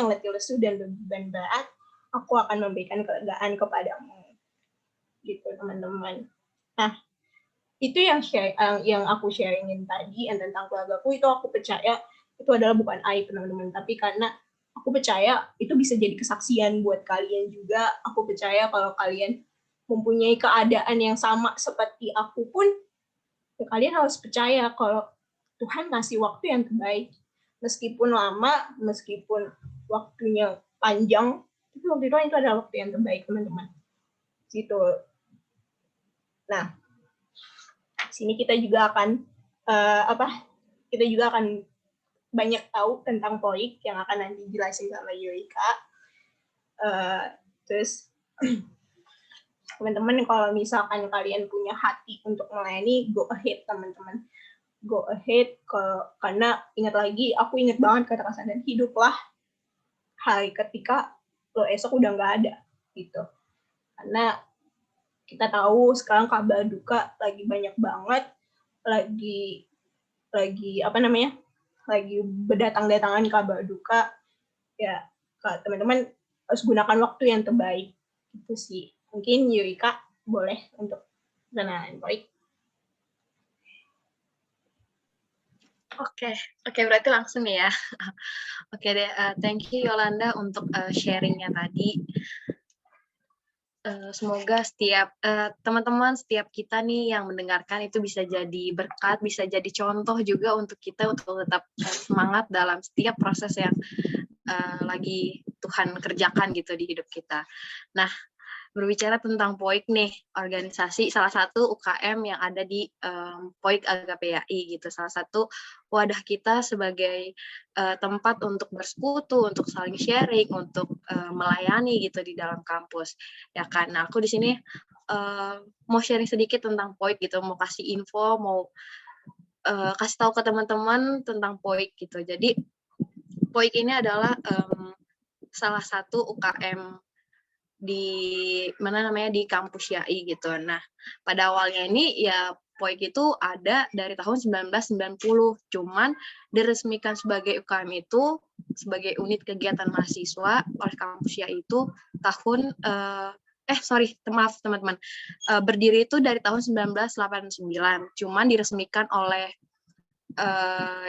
letih lesu dan berbeban berat, aku akan memberikan kelegaan kepadamu. Gitu teman-teman. Nah itu yang aku sharingin tadi, yang tentang keluargaku, itu aku percaya itu adalah bukan aib teman-teman, tapi karena aku percaya itu bisa jadi kesaksian buat kalian juga. Aku percaya kalau kalian mempunyai keadaan yang sama seperti aku pun, ya kalian harus percaya kalau Tuhan ngasih waktu yang terbaik. Meskipun lama, meskipun waktunya panjang, tapi waktu itu adalah waktu yang terbaik teman-teman. Gitu. Nah, sini kita juga akan banyak tahu tentang proyek yang akan nanti dijelasin sama Yurika. Terus teman-teman, kalau misalkan kalian punya hati untuk melayani, go ahead teman-teman, go ahead. Karena aku ingat banget kata-kata, dan hiduplah hari ketika lo esok udah nggak ada gitu. Karena kita tahu sekarang kabar duka lagi banyak banget, lagi berdatang-datangan kabar duka. Ya, teman-teman harus gunakan waktu yang terbaik. Itu sih. Mungkin Yurika boleh untuk perkenalan baik. Oke, berarti langsung ya. Oke deh, thank you Yolanda untuk sharingnya tadi. Semoga setiap teman-teman, setiap kita nih yang mendengarkan itu bisa jadi berkat, bisa jadi contoh juga untuk kita untuk tetap semangat dalam setiap proses yang lagi Tuhan kerjakan gitu di hidup kita. Nah, berbicara tentang POIK nih, organisasi salah satu UKM yang ada di POIK AGAPEAI gitu, salah satu wadah kita sebagai tempat untuk bersekutu, untuk saling sharing, untuk melayani gitu di dalam kampus. Ya kan, nah aku di sini mau sharing sedikit tentang POIK gitu, mau kasih info, mau kasih tahu ke teman-teman tentang POIK gitu. Jadi POIK ini adalah salah satu UKM di kampus YAI gitu. Nah, pada awalnya ini ya POIK itu ada dari tahun 1990, cuman diresmikan sebagai UKM itu sebagai unit kegiatan mahasiswa oleh kampus YAI itu tahun maaf teman-teman, berdiri itu dari tahun 1989, cuman diresmikan oleh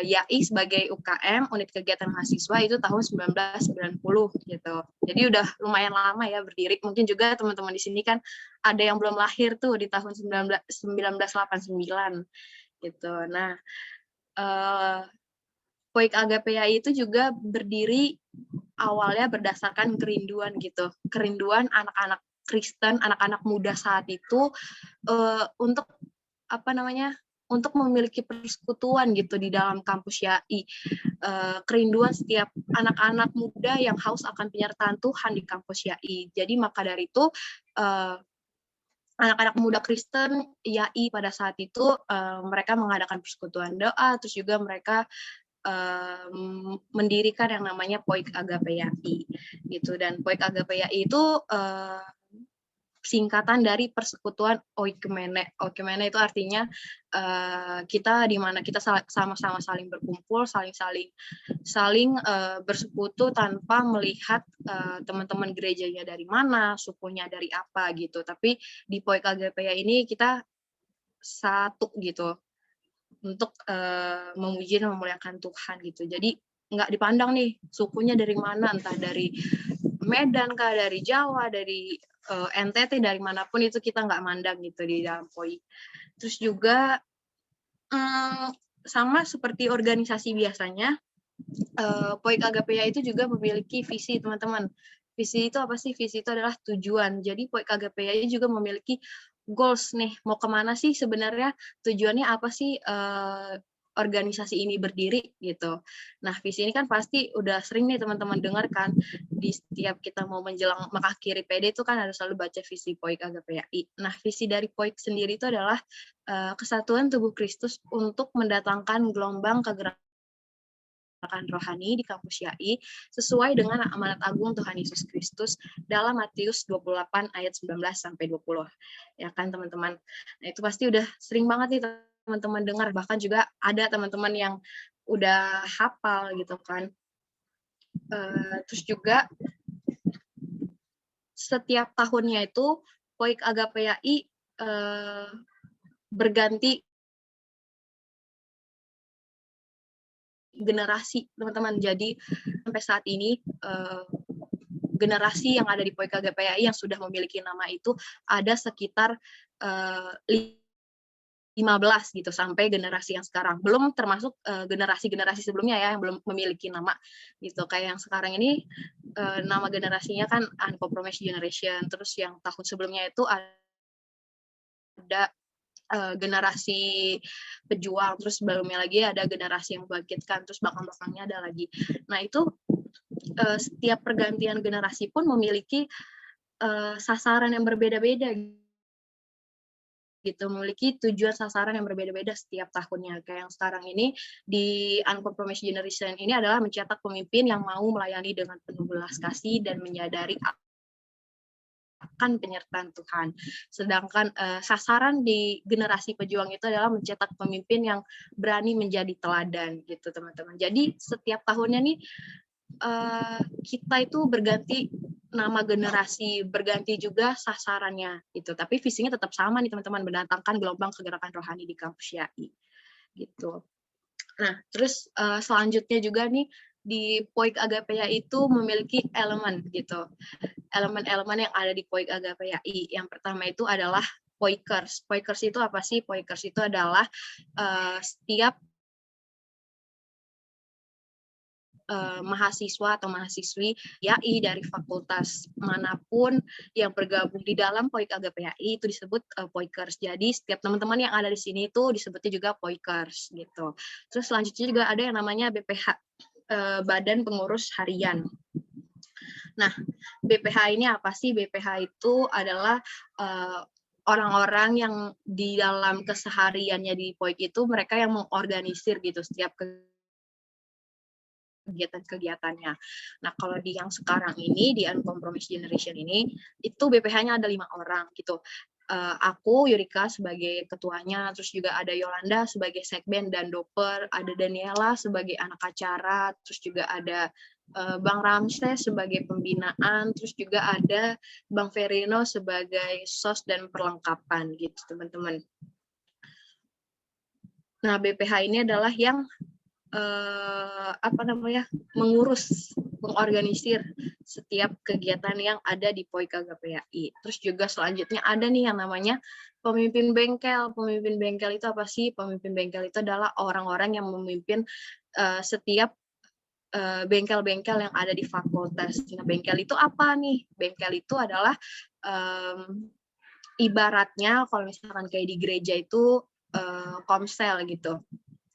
YAI sebagai UKM unit kegiatan mahasiswa itu tahun 1990 gitu. Jadi udah lumayan lama ya berdiri. Mungkin juga teman-teman di sini kan ada yang belum lahir tuh di tahun 1989 gitu. Nah, POIK AGAPEAI itu juga berdiri awalnya berdasarkan kerinduan gitu. Kerinduan anak-anak Kristen, anak-anak muda saat itu untuk untuk memiliki persekutuan gitu di dalam kampus YAI. Kerinduan setiap anak-anak muda yang haus akan penyertaan Tuhan di kampus YAI. Jadi maka dari itu anak-anak muda Kristen YAI pada saat itu mereka mengadakan persekutuan doa, terus juga mereka mendirikan yang namanya POIK AGAPEAI gitu. Dan POIK AGAPEAI itu singkatan dari persekutuan Oikumene. Oikumene itu artinya kita di mana kita sama-sama saling berkumpul, saling bersekutu tanpa melihat teman-teman gerejanya dari mana, sukunya dari apa gitu. Tapi di POIK AGAPEAI ini kita satu gitu untuk memuji dan memuliakan Tuhan gitu. Jadi nggak dipandang nih sukunya dari mana, entah dari Medan kah, dari Jawa, dari NTT, dari manapun itu kita nggak mandang gitu di dalam POIK. Terus juga sama seperti organisasi biasanya, POIK AGAPEAI itu juga memiliki visi, teman-teman. Visi itu apa sih? Visi itu adalah tujuan. Jadi POIK AGAPEAI juga memiliki goals nih. Mau kemana sih sebenarnya? Tujuannya apa sih organisasi ini berdiri gitu. Nah, visi ini kan pasti udah sering nih teman-teman dengar kan di setiap kita mau menjelang mengakhiri PD itu kan harus selalu baca visi POIK AGAPEAI. Nah, visi dari POIK sendiri itu adalah kesatuan tubuh Kristus untuk mendatangkan gelombang kegerakan rohani di kampus YAI sesuai dengan amanat agung Tuhan Yesus Kristus dalam Matius 28 ayat 19 sampai 20. Ya kan teman-teman. Nah, itu pasti udah sering banget nih teman-teman dengar, bahkan juga ada teman-teman yang udah hafal gitu kan. Terus juga setiap tahunnya itu POIK AGAPEAI berganti generasi teman-teman. Jadi sampai saat ini generasi yang ada di POIK AGAPEAI yang sudah memiliki nama itu ada sekitar 15 gitu sampai generasi yang sekarang. Belum termasuk generasi-generasi sebelumnya ya yang belum memiliki nama gitu. Kayak yang sekarang ini nama generasinya kan Uncompromised Generation. Terus yang tahun sebelumnya itu ada generasi pejuang, terus sebelumnya lagi ada generasi yang membangkitkan, terus belakang-belakangnya ada lagi. Nah itu setiap pergantian generasi pun memiliki sasaran yang berbeda-beda gitu, memiliki tujuan sasaran yang berbeda-beda setiap tahunnya. Kayak yang sekarang ini di Uncompromised Generation ini adalah mencetak pemimpin yang mau melayani dengan penuh belas kasih dan menyadari akan penyertaan Tuhan. Sedangkan sasaran di generasi pejuang itu adalah mencetak pemimpin yang berani menjadi teladan gitu teman-teman. Jadi setiap tahunnya nih kita itu berganti nama generasi, berganti juga sasarannya gitu. Tapi visinya tetap sama nih teman-teman, mendatangkan gelombang kegerakan rohani di kampus YAI gitu. Nah, terus selanjutnya juga nih di Poik Agapea itu memiliki elemen gitu. Elemen-elemen yang ada di Poik Agapea. Yang pertama itu adalah Poikers. Poikers itu apa sih? Poikers itu adalah setiap mahasiswa atau mahasiswi YAI dari fakultas manapun yang bergabung di dalam Poik Agapea itu disebut Poikers. Jadi setiap teman-teman yang ada di sini itu disebutnya juga Poikers gitu. Terus selanjutnya juga ada yang namanya BPH, Badan Pengurus Harian. Nah, BPH ini apa sih? BPH itu adalah orang-orang yang di dalam kesehariannya di Poik itu mereka yang mengorganisir gitu setiap kegiatan-kegiatannya. Nah, kalau di yang sekarang ini, di Uncompromised Generation ini, itu BPH-nya ada 5 orang gitu. Aku, Yurika sebagai ketuanya, terus juga ada Yolanda sebagai sekben dan doper, ada Daniela sebagai anak acara, terus juga ada Bang Ramses sebagai pembinaan, terus juga ada Bang Verino sebagai sos dan perlengkapan gitu, teman-teman. Nah, BPH ini adalah yang mengurus, mengorganisir setiap kegiatan yang ada di Poik Agapea-I. Terus juga selanjutnya ada nih yang namanya pemimpin bengkel. Pemimpin bengkel itu apa sih? Pemimpin bengkel itu adalah orang-orang yang memimpin setiap bengkel-bengkel yang ada di fakultas. Nah, bengkel itu apa nih? Bengkel itu adalah ibaratnya kalau misalkan kayak di gereja itu komsel gitu.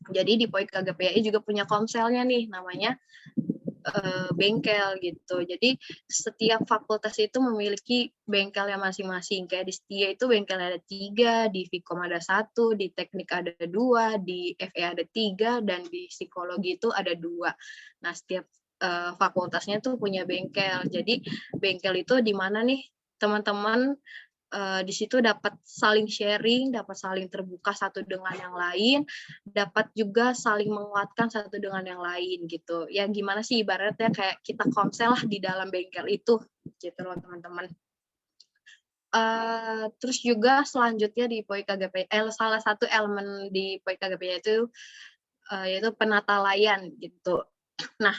Jadi di Poik Agapea juga punya komselnya nih, namanya bengkel gitu. Jadi setiap fakultas itu memiliki bengkelnya masing-masing. Kayak di Setia itu bengkelnya ada 3, di Vkom ada 1, di Teknik ada 2, di FE ada 3, dan di Psikologi itu ada 2. Nah, setiap fakultasnya tuh punya bengkel. Jadi bengkel itu di mana nih teman-teman di situ dapat saling sharing, dapat saling terbuka satu dengan yang lain, dapat juga saling menguatkan satu dengan yang lain gitu. Ya gimana sih ibaratnya kayak kita komsel lah di dalam bengkel itu, gitu loh teman-teman. Terus juga selanjutnya di Poik Agapea, salah satu elemen di Poik Agapea itu yaitu penata layan gitu. Nah,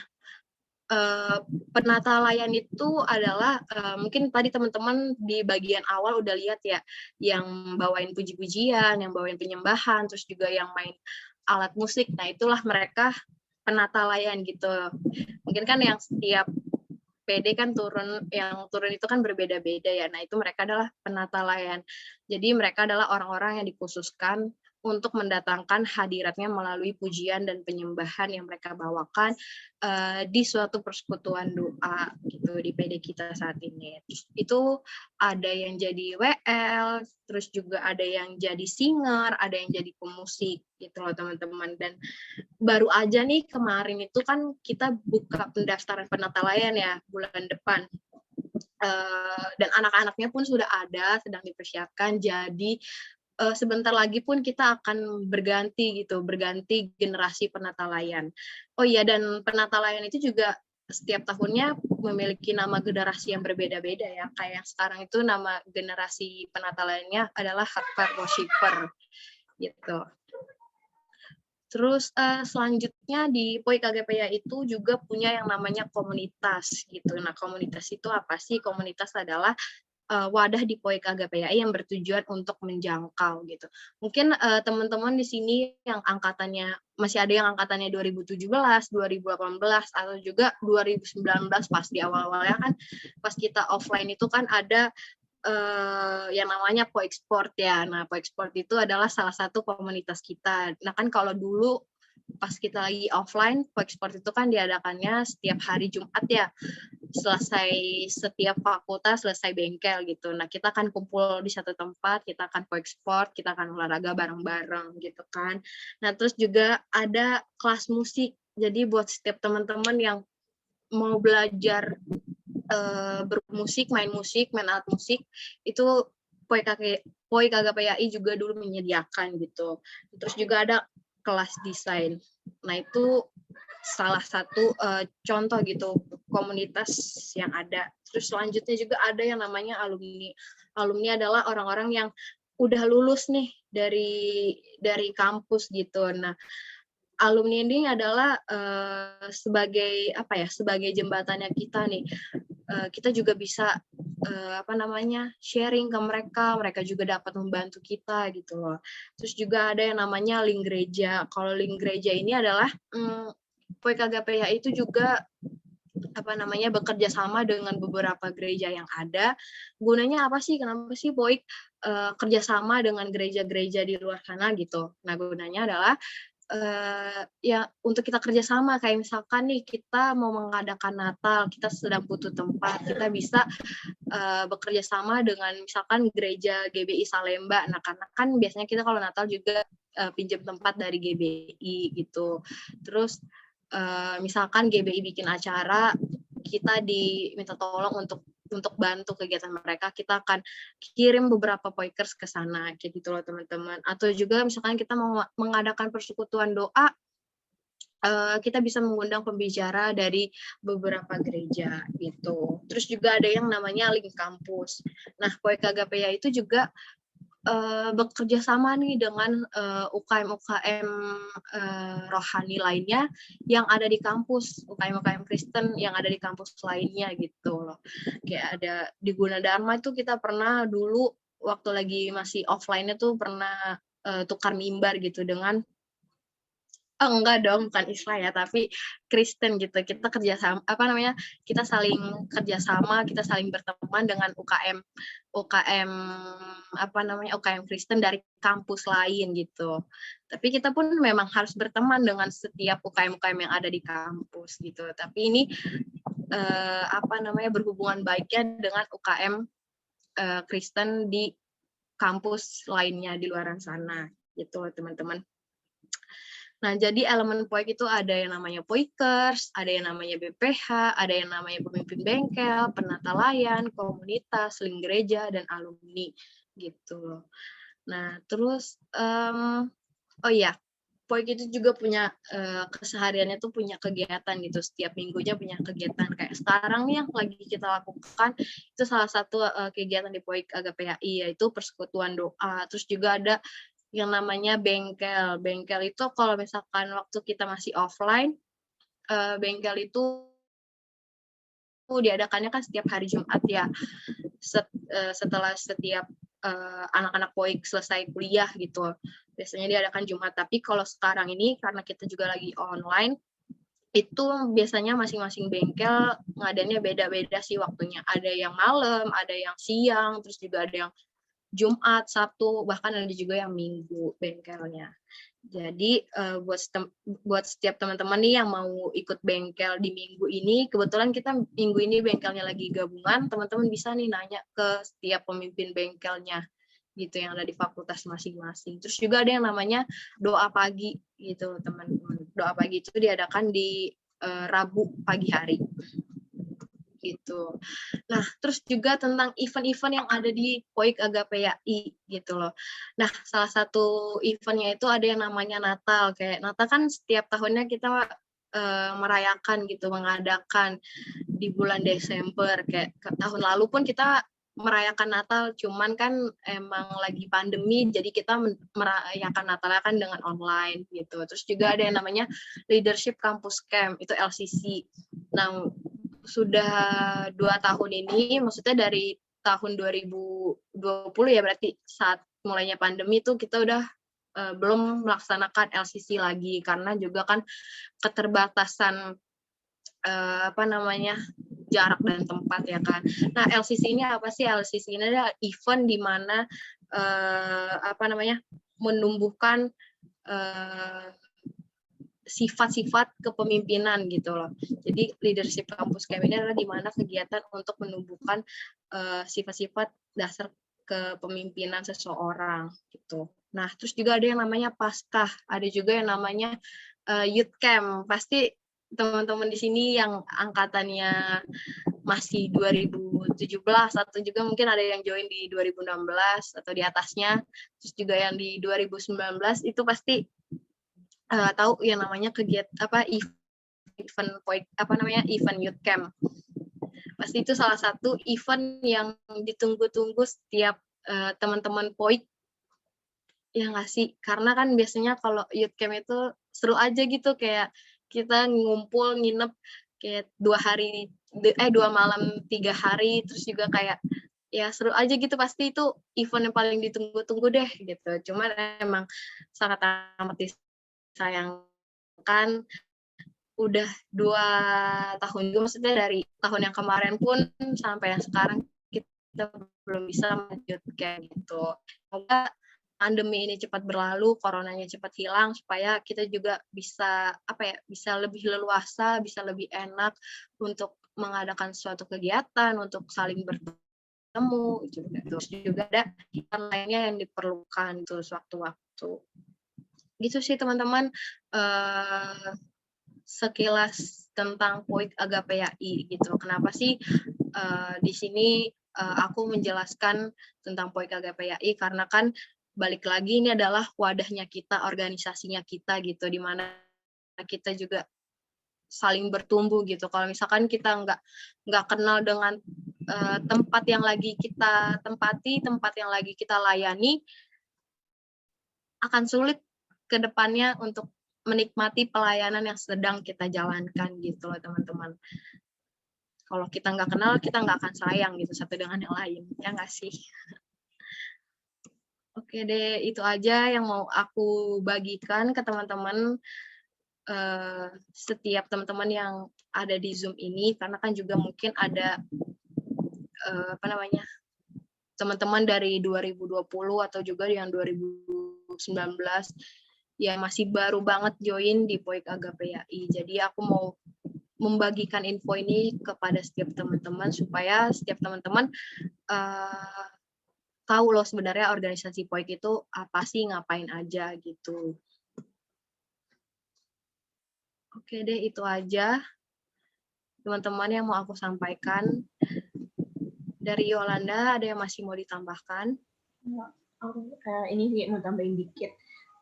penata layan itu adalah mungkin tadi teman-teman di bagian awal udah lihat ya, yang bawain puji-pujian, yang bawain penyembahan, terus juga yang main alat musik. Nah, itulah mereka penata layan gitu. Mungkin kan yang setiap PD kan yang turun itu kan berbeda-beda ya. Nah, itu mereka adalah penata layan. Jadi mereka adalah orang-orang yang dikhususkan untuk mendatangkan hadiratnya melalui pujian dan penyembahan yang mereka bawakan di suatu persekutuan doa gitu di PD kita saat ini. Terus itu ada yang jadi WL, terus juga ada yang jadi singer, ada yang jadi pemusik gitu loh teman-teman. Dan baru aja nih kemarin itu kan kita buka pendaftaran penata layan ya bulan depan. Dan anak-anaknya pun sudah ada, sedang dipersiapkan. Jadi sebentar lagi pun kita akan berganti generasi penata layan. Oh iya, dan penata layan itu juga setiap tahunnya memiliki nama generasi yang berbeda-beda ya. Kayak sekarang itu nama generasi penata layannya adalah Heart Worshipper gitu. Terus selanjutnya di Poik Agapea itu juga punya yang namanya komunitas gitu. Nah, komunitas itu apa sih? Komunitas adalah wadah di Poik Agapea yang bertujuan untuk menjangkau gitu. Mungkin teman-teman di sini yang angkatannya masih ada yang angkatannya 2017, 2018 atau juga 2019 pas di awal-awalnya kan pas kita offline itu kan ada yang namanya Poiksport ya. Nah, Poiksport itu adalah salah satu komunitas kita. Nah, kan kalau dulu pas kita lagi offline, Poiksport itu kan diadakannya setiap hari Jumat ya. Selesai setiap fakultas selesai bengkel gitu. Nah, kita akan kumpul di satu tempat, kita akan Poiksport, kita akan olahraga bareng-bareng gitu kan. Nah, terus juga ada kelas musik. Jadi buat setiap teman-teman yang mau belajar bermusik, main alat musik, itu POI KGPAI juga dulu menyediakan gitu. Terus juga ada kelas desain. Nah, itu salah satu contoh gitu komunitas yang ada. Terus selanjutnya juga ada yang namanya alumni. Alumni adalah orang-orang yang udah lulus nih dari kampus gitu. Nah, alumni ini adalah sebagai sebagai jembatannya kita nih. Kita juga bisa sharing ke mereka juga dapat membantu kita gitu loh. Terus juga ada yang namanya link gereja. Kalau link gereja ini adalah POI KGPAI itu juga bekerja sama dengan beberapa gereja yang ada. Gunanya apa sih? Kenapa sih POI kerjasama dengan gereja-gereja di luar sana gitu? Nah, gunanya adalah ya untuk kita kerjasama, kayak misalkan nih kita mau mengadakan Natal, kita sedang butuh tempat, kita bisa bekerja sama dengan misalkan gereja GBI Salemba. Nah, karena kan biasanya kita kalau Natal juga pinjam tempat dari GBI gitu. Terus misalkan GBI bikin acara, kita diminta tolong untuk bantu kegiatan mereka, kita akan kirim beberapa poikers ke sana, kayak gitu loh teman-teman. Atau juga misalkan kita mau mengadakan persekutuan doa, kita bisa mengundang pembicara dari beberapa gereja gitu. Terus juga ada yang namanya link kampus. Nah, POI KGPAI itu juga bekerja sama nih dengan UKM-UKM rohani lainnya yang ada di kampus, UKM-UKM Kristen yang ada di kampus lainnya gitu loh. Kayak ada di Gunadarma itu kita pernah dulu waktu lagi masih offline-nya tuh pernah tukar mimbar gitu dengan enggak dong, bukan Islam ya, tapi Kristen gitu. Kita kerjasama, kita saling kerjasama, kita saling berteman dengan UKM Kristen dari kampus lain gitu. Tapi kita pun memang harus berteman dengan setiap UKM yang ada di kampus gitu. Tapi ini berhubungan baiknya dengan UKM Kristen di kampus lainnya di luar sana gitu teman-teman. Nah, jadi elemen POIK itu ada yang namanya Poikers, ada yang namanya BPH, ada yang namanya pemimpin bengkel, penata layan, komunitas, link gereja, dan alumni gitu loh. Nah, terus POIK itu juga punya kesehariannya tuh punya kegiatan gitu, setiap minggunya punya kegiatan. Kayak sekarang nih yang lagi kita lakukan, itu salah satu kegiatan di POIK KGPAI, yaitu persekutuan doa. Terus juga ada yang namanya bengkel. Bengkel itu kalau misalkan waktu kita masih offline, bengkel itu diadakannya kan setiap hari Jumat ya. Setelah setiap anak-anak POIK selesai kuliah gitu. Biasanya diadakan Jumat. Tapi kalau sekarang ini karena kita juga lagi online, itu biasanya masing-masing bengkel ngadainnya beda-beda sih waktunya. Ada yang malam, ada yang siang, terus juga ada yang Jumat, Sabtu, bahkan ada juga yang Minggu bengkelnya. Jadi buat setiap teman-teman nih yang mau ikut bengkel di minggu ini, kebetulan kita minggu ini bengkelnya lagi gabungan, teman-teman bisa nih nanya ke setiap pemimpin bengkelnya gitu yang ada di fakultas masing-masing. Terus juga ada yang namanya doa pagi gitu teman-teman. Doa pagi itu diadakan di Rabu pagi hari. Gitu. Nah, terus juga tentang event-event yang ada di POIK KGPAI gitu loh. Nah, salah satu eventnya itu ada yang namanya Natal. Kayak Natal kan setiap tahunnya kita merayakan gitu, mengadakan di bulan Desember. Kayak tahun lalu pun kita merayakan Natal, cuman kan emang lagi pandemi, jadi kita merayakan Natal kan dengan online gitu. Terus juga ada yang namanya Leadership Campus Camp, itu LCC. Nah, sudah 2 tahun ini, maksudnya dari tahun 2020 ya, berarti saat mulainya pandemi tuh kita udah belum melaksanakan LCC lagi, karena juga kan keterbatasan jarak dan tempat ya kan. Nah, LCC ini apa sih? LCC ini adalah event di mana menumbuhkan sifat-sifat kepemimpinan gitu loh. Jadi Leadership Campus Camp ini adalah di mana kegiatan untuk menumbuhkan sifat-sifat dasar kepemimpinan seseorang gitu. Nah, terus juga ada yang namanya Paskah, ada juga yang namanya Youth Camp. Pasti teman-teman di sini yang angkatannya masih 2017 atau juga mungkin ada yang join di 2016 atau di atasnya, terus juga yang di 2019 itu pasti tahu yang namanya event youth camp. Pasti itu salah satu event yang ditunggu-tunggu setiap teman-teman POIK, ya nggak sih? Karena kan biasanya kalau youth camp itu seru aja gitu, kayak kita ngumpul nginep kayak 2 malam 3 hari, terus juga kayak ya seru aja gitu, pasti itu event yang paling ditunggu-tunggu deh gitu. Cuman emang sangat amat disayangkan udah 2 tahun juga, maksudnya dari tahun yang kemarin pun sampai yang sekarang kita belum bisa melanjutkan gitu. Semoga pandemi ini cepat berlalu, coronanya cepat hilang, supaya kita juga bisa bisa lebih leluasa, bisa lebih enak untuk mengadakan suatu kegiatan, untuk saling bertemu gitu. Terus juga ada kegiatan lainnya yang diperlukan itu sewaktu-waktu. Gitu sih teman-teman, sekilas tentang POIK Agape YAI gitu. Kenapa sih di sini aku menjelaskan tentang POIK Agape YAI, karena kan balik lagi ini adalah wadahnya kita, organisasinya kita gitu, di mana kita juga saling bertumbuh gitu. Kalau misalkan kita nggak kenal dengan tempat yang lagi kita tempati, tempat yang lagi kita layani, akan sulit ke depannya untuk menikmati pelayanan yang sedang kita jalankan gitu loh teman-teman. Kalau kita nggak kenal, kita nggak akan sayang gitu satu dengan yang lain, ya nggak sih? Oke deh, itu aja yang mau aku bagikan ke teman-teman, setiap teman-teman yang ada di Zoom ini, karena kan juga mungkin ada teman-teman dari 2020 atau juga yang 2019 ya masih baru banget join di POIK Agape YAI. Jadi aku mau membagikan info ini kepada setiap teman-teman supaya setiap teman-teman tahu loh sebenarnya organisasi POIK itu apa sih, ngapain aja gitu. Oke deh, itu aja teman-teman yang mau aku sampaikan. Dari Yolanda, ada yang masih mau ditambahkan? Ini sih mau tambahin dikit.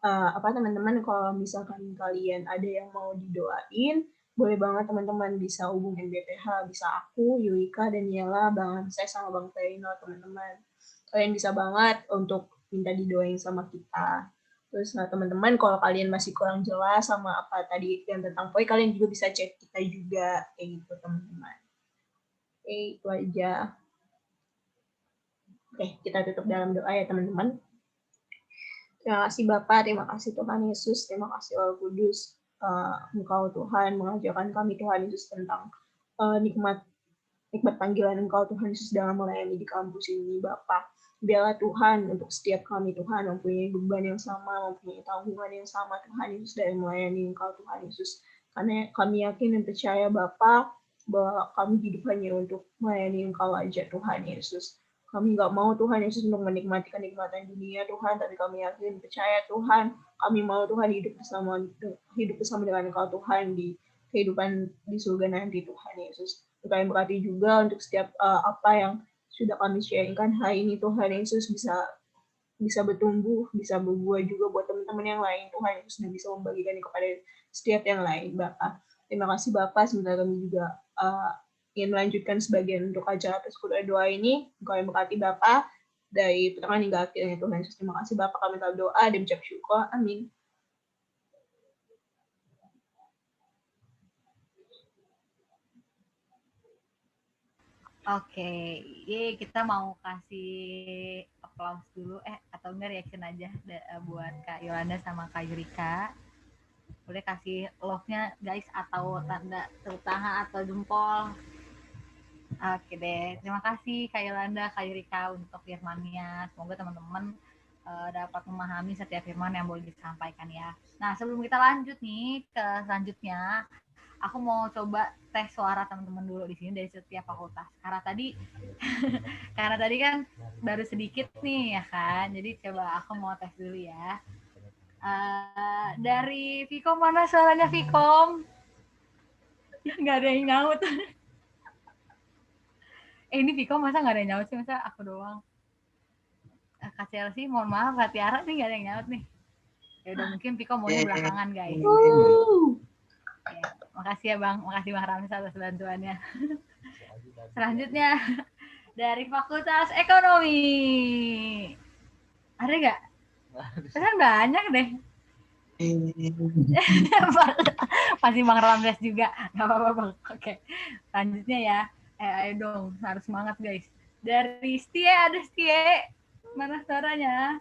Teman-teman, kalau misalkan kalian ada yang mau didoain, boleh banget teman-teman bisa hubungin BPH, bisa aku, Yulika, Daniela, Bang saya sama Bang Teino, teman-teman. Kalian bisa banget untuk minta didoain sama kita. Terus teman-teman, kalau kalian masih kurang jelas sama apa tadi yang tentang POI, kalian juga bisa cek kita juga, kayak gitu teman-teman. Oke, itu aja. Oke, kita tutup dalam doa ya teman-teman. Terima kasih Bapak, terima kasih Tuhan Yesus, terima kasih Roh Kudus. Engkau Tuhan mengajarkan kami Tuhan Yesus tentang nikmat panggilan Engkau Tuhan Yesus dalam melayani di kampus ini Bapak. Biarlah Tuhan untuk setiap kami Tuhan mempunyai beban yang sama, mempunyai tanggungan yang sama Tuhan Yesus dalam melayani Engkau Tuhan Yesus. Karena kami yakin dan percaya Bapa bahwa kami hidup hanya untuk melayani Engkau aja Tuhan Yesus. Kami nggak mau Tuhan Yesus untuk menikmati kenikmatan dunia Tuhan, tapi kami yakin percaya Tuhan, kami mau Tuhan hidup bersama dengan Engkau Tuhan di kehidupan di surga nanti Tuhan Yesus. Kami berkati juga untuk setiap apa yang sudah kami sharingkan hari ini Tuhan Yesus bisa bertumbuh, bisa berbuah juga buat teman-teman yang lain Tuhan Yesus, dan bisa membagikan kepada setiap yang lain Bapak. Terima kasih Bapak, sebentar kami juga ingin melanjutkan sebagian untuk acara persekutuan doa ini. Engkau yang berkati Bapak dari pertengahan hingga akhirnya Tuhan Yesus. Terima kasih Bapak, kami telah doa dan ucap syukur. Amin. Oke, kita mau kasih applause dulu, atau enggak reaction aja buat Kak Yolanda sama Kak Yurika. Boleh kasih love-nya guys, atau tanda tepuk tangan atau jempol. Oke deh, terima kasih Kak Yolanda, Kak Yurika untuk firman-nya. Semoga teman-teman dapat memahami setiap firman yang boleh disampaikan ya. Nah, sebelum kita lanjut nih ke selanjutnya, aku mau coba tes suara teman-teman dulu di sini dari setiap fakultas. Karena tadi kan baru sedikit nih ya kan. Jadi coba aku mau tes dulu ya. Dari Vkom, mana suaranya Vkom? Nggak ada yang nyaut. Ini Viko masa nggak ada yang nyaut sih, masa aku doang. Kak Chelsea, mohon maaf, Kak Tiara nih nggak ada yang nyaut nih. Ya udah, mungkin Viko maunya belakangan guys. Ya, makasih ya Bang, makasih Bang Ramzi atas bantuannya. Selanjutnya dari Fakultas Ekonomi. Ada nggak? Kan banyak deh. Masih Bang Ramdes juga, nggak apa-apa Bang. Oke, selanjutnya ya. Ayo dong, harus semangat guys. Dari Stie, ada Stie. Mana suaranya?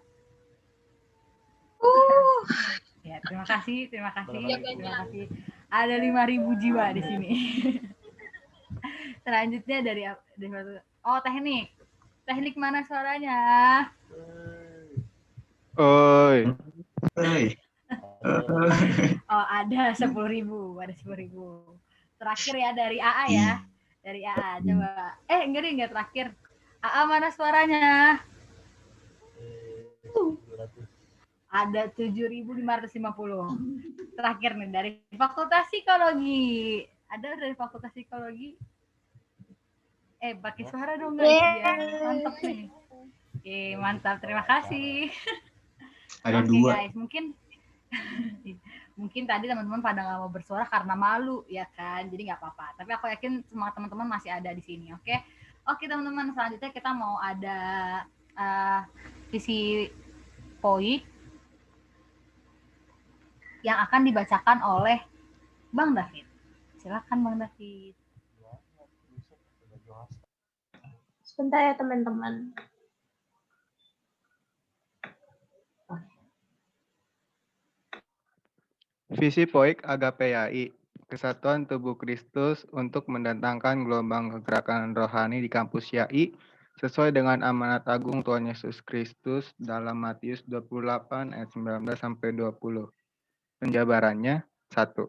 Ya, terima kasih. Ada 5.000 jiwa di sini. Selanjutnya dari teknik. Teknik mana suaranya? Oi. Oh, ada 10.000, Terakhir ya dari AA ya. Dari AA coba. Enggak terakhir. AA mana suaranya? Ada 7.550. Terakhir nih dari Fakultas Psikologi. Ada dari Fakultas Psikologi? Pakai suara dong guys ya. Mantap nih. Mantap. Terima kasih. Ada Oke, 2. guys, mungkin tadi teman-teman pada nggak mau bersuara karena malu ya kan, jadi nggak apa-apa. Tapi aku yakin semua teman-teman masih ada di sini, oke? Oke teman-teman, selanjutnya kita mau ada visi POI yang akan dibacakan oleh Bang David. Silakan Bang David. Sebentar ya teman-teman. Visi POIK AGAPE-YAI, Kesatuan Tubuh Kristus untuk mendatangkan gelombang kegerakan rohani di kampus YAI sesuai dengan amanat agung Tuhan Yesus Kristus dalam Matius 28 ayat 19-20. Penjabarannya, 1.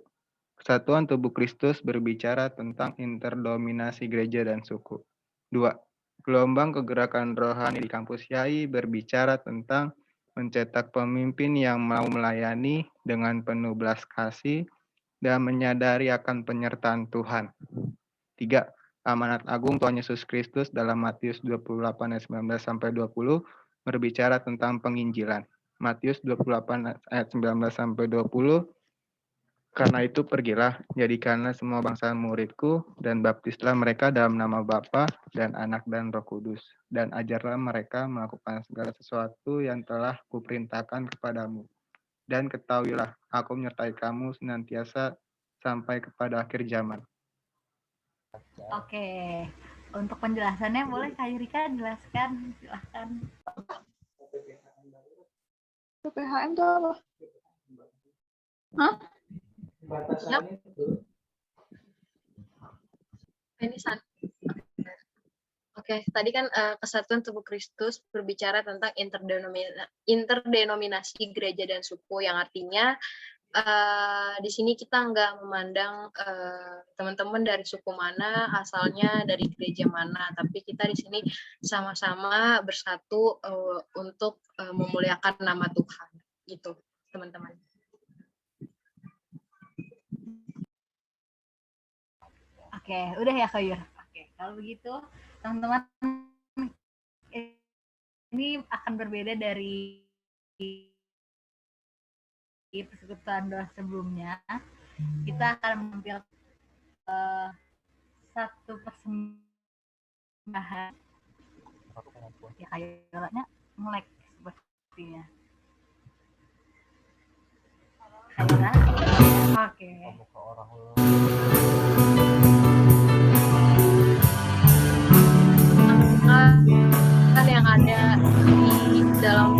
Kesatuan Tubuh Kristus berbicara tentang interdominasi gereja dan suku. 2. Gelombang kegerakan rohani di kampus YAI berbicara tentang mencetak pemimpin yang mau melayani dengan penuh belas kasih dan menyadari akan penyertaan Tuhan. 3. Amanat agung Tuhan Yesus Kristus dalam Matius 28 ayat 19-20 berbicara tentang penginjilan. Matius 28 ayat 19-20. Karena itu pergilah, jadikanlah semua bangsa muridku, dan baptislah mereka dalam nama Bapa dan Anak dan Roh Kudus. Dan ajarlah mereka melakukan segala sesuatu yang telah kuperintahkan kepadamu. Dan ketahuilah, aku menyertai kamu senantiasa sampai kepada akhir zaman. Oke, untuk penjelasannya boleh Kak Yurika jelaskan, silahkan. PPHM itu apa? Hah? Batasannya Penisan. Oke, tadi kan Kesatuan Tubuh Kristus berbicara tentang interdenominasi gereja dan suku, yang artinya di sini kita nggak memandang teman-teman dari suku mana, asalnya dari gereja mana, tapi kita di sini sama-sama bersatu untuk memuliakan nama Tuhan, gitu teman-teman. Oke, udah ya Kak Yur. Oke, kalau begitu teman-teman ini akan berbeda dari persekutuan doa sebelumnya. Kita akan menampilkan satu persembahan. Ya kayaknya melek sepertinya. Oke. Kan yang ada di dalam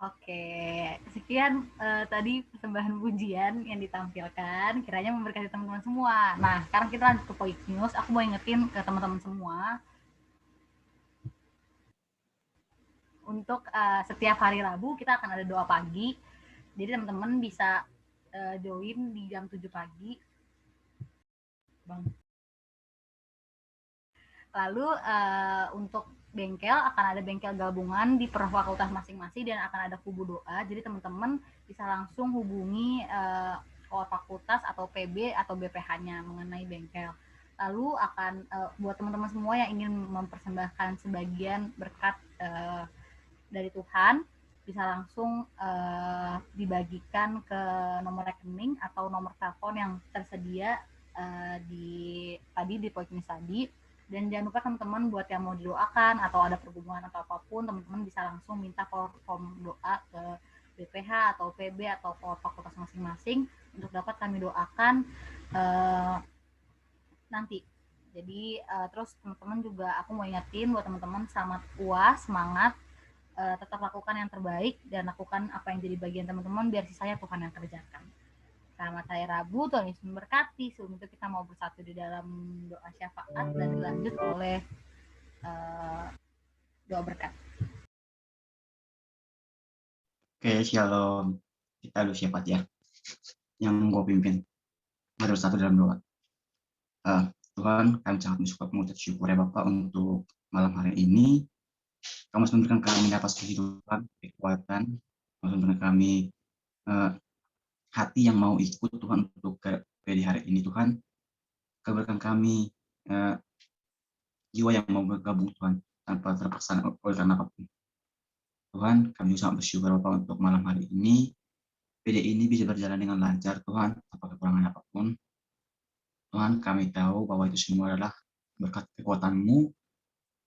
Oke, sekian tadi persembahan pujian yang ditampilkan, kiranya memberkati teman-teman semua. Nah, sekarang kita lanjut ke Poik News. Aku mau ingetin ke teman-teman semua, untuk setiap hari Rabu kita akan ada doa pagi. Jadi teman-teman bisa join di jam 7 pagi. Bang. Lalu untuk bengkel akan ada bengkel gabungan di per fakultas masing-masing dan akan ada kubu doa. Jadi teman-teman bisa langsung hubungi fakultas atau PB atau BPH-nya mengenai bengkel. Lalu akan buat teman-teman semua yang ingin mempersembahkan sebagian berkat dari Tuhan, bisa langsung dibagikan ke nomor rekening atau nomor telepon yang tersedia di Poiknis tadi. Dan jangan lupa teman-teman buat yang mau didoakan atau ada pergumulan atau apapun, teman-teman bisa langsung minta form doa ke BPH atau PB atau fakultas masing-masing untuk dapat kami doakan nanti. Jadi terus teman-teman juga aku mau ingetin buat teman-teman, selamat UAS, semangat, tetap lakukan yang terbaik dan lakukan apa yang jadi bagian teman-teman, biar sisanya Tuhan yang kerjakan. Selamat hari Rabu, Tuhan Yesus memberkati. Sebelum itu kita mau bersatu di dalam doa syafaat dan dilanjut oleh doa berkat. Oke, shalom. Kita dulu siapa ya yang gue pimpin. Mari bersatu dalam doa. Tuhan, kami sangat mengucap syukur ya Bapak untuk malam hari ini. Kamu memberikan kami nafas kehidupan, kekuatan, kamu memberikan kami hati yang mau ikut Tuhan untuk ke di hari ini Tuhan. Kamu berikan kami jiwa yang mau bergabung Tuhan tanpa terpaksa oleh karena apapun. Tuhan, kami sangat bersyukur Bapak untuk malam hari ini. PD ini bisa berjalan dengan lancar Tuhan, tanpa kekurangan apapun. Tuhan, kami tahu bahwa itu semua adalah berkat kekuatan-Mu.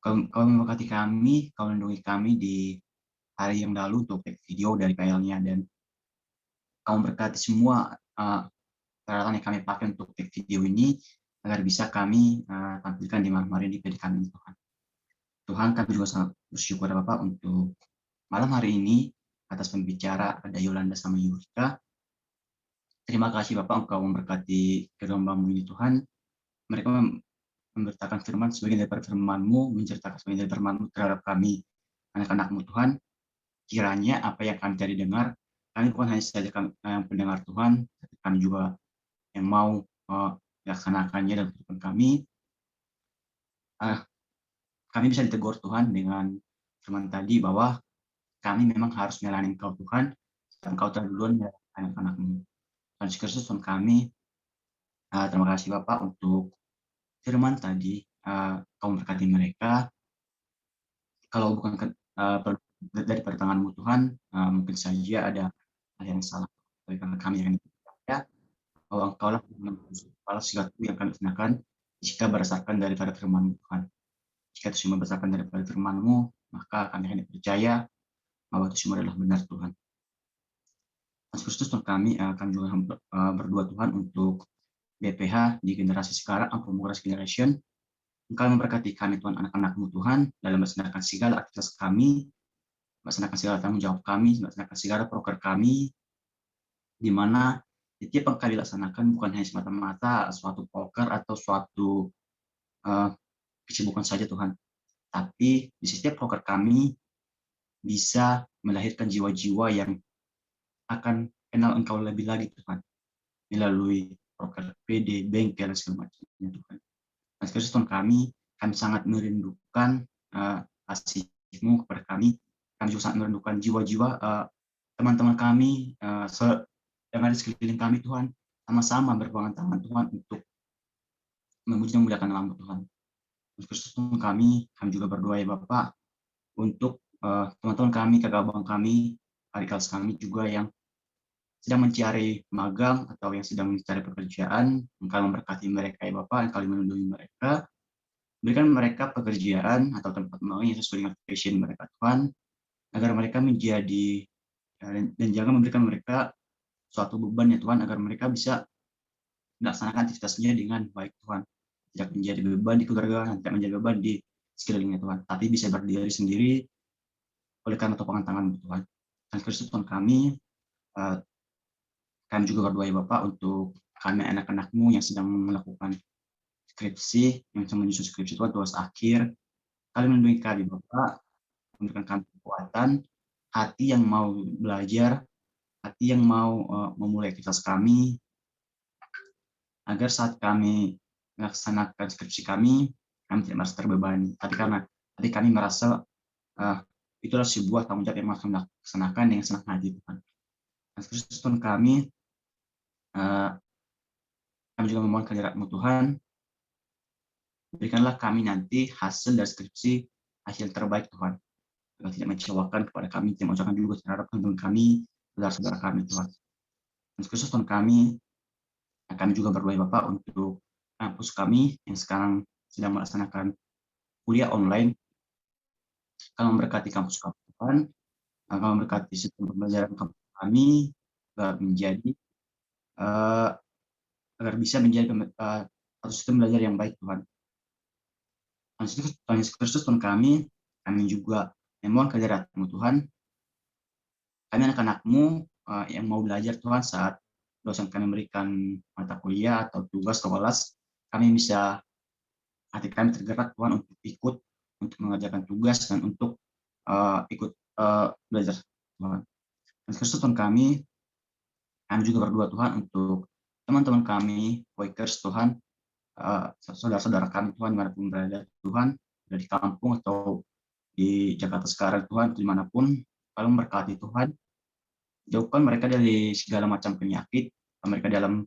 Kau memberkati kami, Kau lindungi kami di hari yang lalu untuk video dari filenya, dan Kau memberkati semua peralatan yang kami pakai untuk video ini, agar bisa kami tampilkan di malam hari di PD kami, Tuhan. Tuhan, kami juga sangat bersyukur Bapak untuk malam hari ini atas pembicara ada Yolanda sama Yurika. Terima kasih Bapak, Engkau memberkati kedua hamba-Mu ini Tuhan. Mereka memberitakan firman sebagian daripada firman-Mu, menceritakan sebagian dari firman-Mu terhadap kami, anak-anak-Mu Tuhan. Kiranya apa yang kami tadi dengar, kami bukan hanya saja yang pendengar Tuhan, tapi kami juga yang mau melaksanakannya dalam kehidupan kami. Kami bisa ditegur Tuhan dengan firman tadi bahwa kami memang harus melayani Engkau Tuhan, dan Engkau terduluan ya anak-anak-Mu. Tuhan Yesus Kristus Tuhan kami, terima kasih Bapak untuk firman tadi. Kau memberkati mereka. Kalau bukan dari tangan-Mu Tuhan, mungkin saja ada hal yang salah karena kami yang percaya bahwa Engkau lah kepala segala yang kami gunakan jika berdasarkan daripada firman-Mu Tuhan. Jika itu semua berdasarkan daripada firman-Mu, maka kami akan percaya bahwa itu semua adalah benar Tuhan. Kristus Tuhan kami juga berdoa Tuhan untuk BPH di generasi sekarang, Progress Generation. Engkau memberkati kami Tuhan, anak-anak-Mu Tuhan, dalam melaksanakan segala aktivitas kami, melaksanakan segala tanggung jawab kami, melaksanakan segala proker kami, di mana setiap yang kami laksanakan bukan hanya semata-mata suatu proker atau suatu kesibukan saja Tuhan, tapi di setiap proker kami bisa melahirkan jiwa-jiwa yang akan kenal Engkau lebih lagi Tuhan, melalui proker PD, bengkel, dan segala macamnya Tuhan. Dan Kristus Tuhan kami sangat merindukan kasih-Mu kepada kami. Kami juga sangat merindukan jiwa-jiwa teman-teman kami yang ada di sekeliling kami Tuhan, sama-sama berpegangan tangan Tuhan untuk memuji dan memuliakan nama Tuhan. Kristus Tuhan kami juga berdoa ya Bapak untuk teman-teman kami, kakak abang kami, adik kelas kami juga yang sedang mencari magang atau yang sedang mencari pekerjaan. Engkau memberkati mereka ya Bapak, Engkau melindungi mereka, berikan mereka pekerjaan atau tempat magang yang sesuai dengan passion mereka Tuhan, agar mereka menjadi dan jangan memberikan mereka suatu beban ya Tuhan, agar mereka bisa melaksanakan aktivitasnya dengan baik Tuhan, tidak menjadi beban di keluarga, tidak menjadi beban di sekelilingnya Tuhan, tapi bisa berdiri sendiri oleh karena topangan tangan Tuhan. Dan Kristus Tuhan kami, kami juga berdoa ya Bapak untuk kami anak-anak-Mu yang sedang melakukan skripsi, yang sedang menyusun skripsi Tuhan tugas akhir. Kami melindungi kami Bapak, memberikan kami kekuatan, hati yang mau belajar, hati yang mau memulai aktivitas kami, agar saat kami melaksanakan skripsi kami tidak merasa terbebani. Tapi kami merasa itulah sebuah tanggung jawab yang kami laksanakan dengan senang hati Tuhan. Dan Kristus Tuhan kami juga memohon kehadirat-Mu Tuhan, berikanlah kami nanti hasil dari skripsi hasil terbaik Tuhan, agar tidak mengecewakan kepada kami, tidak mengecewakan juga terhadap teman-teman kami, saudara-saudara kami Tuhan. Dan Kristus Tuhan kami juga berdoa Bapak untuk kampus kami yang sekarang sedang melaksanakan kuliah online. Kami memberkati kampus kami Tuhan, kami memberkati sistem pembelajaran kampus kami agar bisa menjadi satu sistem belajar yang baik Tuhan. Tuhan Yesus Kristus Tuhan kami juga memohon kehadirat-Mu Tuhan. Kami anak-anak-Mu yang mau belajar Tuhan, saat dosen kami memberikan mata kuliah atau tugas ke kelas, hati kami tergerak Tuhan untuk ikut, untuk mengerjakan tugas dan untuk ikut belajar Tuhan. Dan Kristus Tuhan kami juga berdoa Tuhan untuk teman-teman kami, Quakers Tuhan, saudara-saudara kami Tuhan dimanapun berada Tuhan, dari kampung atau di Jakarta sekarang Tuhan, dimanapun, kalau memberkati Tuhan, jauhkan mereka dari segala macam penyakit, mereka dalam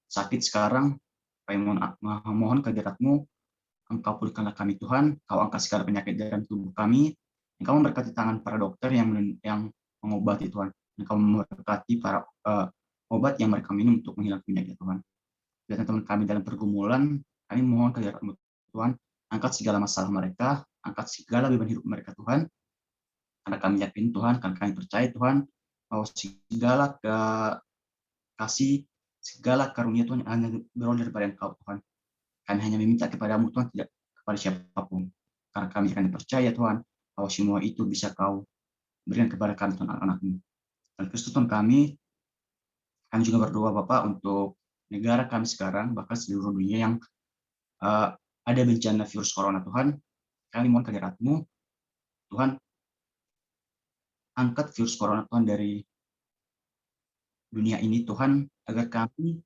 sakit sekarang, kami mohon kehadirat-Mu, Engkau pulihkanlah kami Tuhan, Kau angkat segala penyakit dalam tubuh kami, Engkau memberkati tangan para dokter yang mengobati Tuhan, Engkau memberkati para obat yang mereka minum untuk menghilangkan penyakit Tuhan. Dan teman-teman kami dalam pergumulan, kami mohon kehadirat-Mu Tuhan, angkat segala masalah mereka, angkat segala beban hidup mereka Tuhan, karena kami yakin Tuhan, karena kami percaya Tuhan, bahwa segala kasih, segala karunia Tuhan hanya beroleh daripada Engkau Tuhan. Kami hanya meminta kepada-Mu Tuhan, tidak kepada siapapun. Karena kami akan percaya Tuhan, bahwa semua itu bisa Kau berikan kepada kami Tuhan, anak-anak-Mu. Dan Kristus Tuhan kami juga berdoa Bapak untuk negara kami sekarang, bahkan seluruh dunia yang ada bencana virus corona Tuhan. Kami mohon kehadirat-Mu Tuhan, angkat virus corona Tuhan dari dunia ini Tuhan, agar kami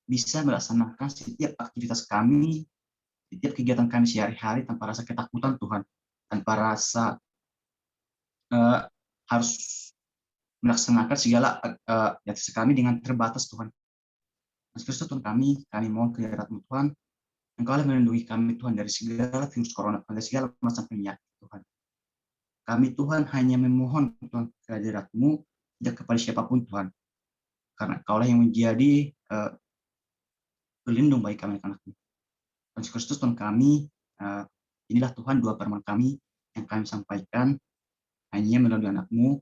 bisa melaksanakan setiap aktivitas kami, setiap kegiatan kami sehari-hari tanpa rasa ketakutan Tuhan, tanpa rasa harus melaksanakan segala aktivitas kami dengan terbatas Tuhan. Kristus Tuhan kami mohon kehadirat-Mu Tuhan, Engkau melindungi kami Tuhan dari segala virus corona, dari segala macam penyakit Tuhan. Kami Tuhan hanya memohon Tuhan kehadirat-Mu, tidak kepada siapapun Tuhan, karena Kaulah yang menjadi pelindung bagi kami anak-anak-Mu. Tuhan Kristus Tuhan kami, inilah Tuhan dua firman kami yang kami sampaikan hanya melalui anak-Mu.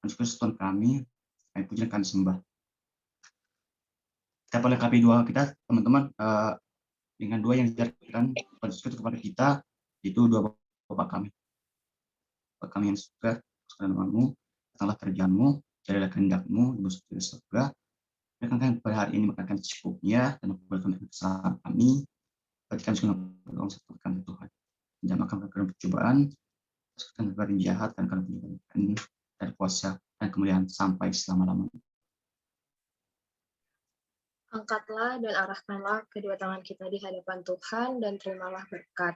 Tuhan Kristus Tuhan kami puji dan kami sembah. Kita perlengkapi doa kita teman-teman dengan doa yang diajarkan Tuhan Yesus Kristus kepada kita, itu doa Bapa kami. Bapa kami yang surga, nama-Mu, datanglah kerjaan-Mu, jadilah kehendak-Mu di bumi seperti di surga. Berikan kami pada hari ini makan secukupnya, dan berikan kesalahan kami, bagi kami segala tolong serta kami Tuhan. Jangan makan dalam percobaan, masukkan kepada yang jahat, dan kami punya dari kuasa dan kemuliaan sampai selama-lamanya. Angkatlah dan arahkanlah kedua tangan kita di hadapan Tuhan dan terimalah berkat.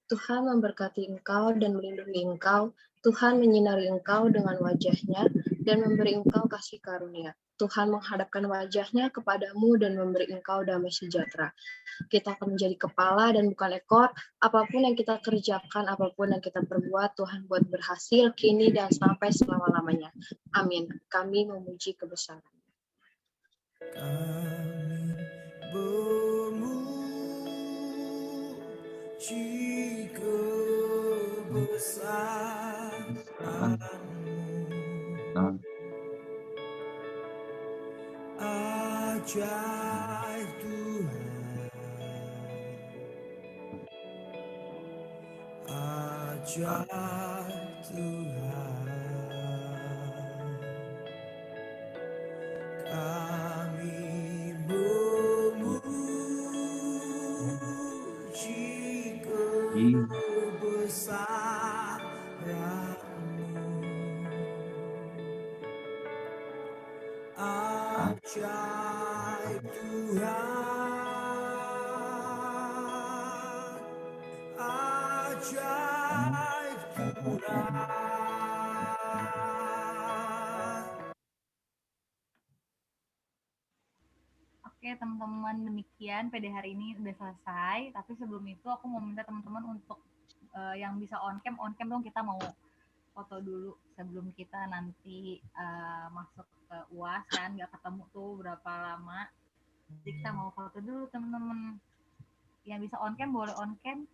Tuhan memberkati engkau dan melindungi engkau. Tuhan menyinari engkau dengan wajah-Nya dan memberi engkau kasih karunia. Tuhan menghadapkan wajah-Nya kepadamu dan memberi engkau damai sejahtera. Kita akan menjadi kepala dan bukan ekor. Apapun yang kita kerjakan, apapun yang kita perbuat, Tuhan buat berhasil kini dan sampai selama-lamanya. Amin. Kami memuji kebesaran. Kami memuji kebesaran-Mu, ajaib Tuhan, ajaib Tuhan. Ajaib Tuhan, ajaib Tuhan. Oke teman-teman, demikian PD hari ini udah selesai. Tapi sebelum itu aku mau minta teman-teman untuk yang bisa on cam dong, kita mau foto dulu sebelum kita nanti masuk ke UAS kan, nggak ketemu tuh berapa lama. Jadi kita mau foto dulu teman-teman. Yang bisa on cam boleh on cam.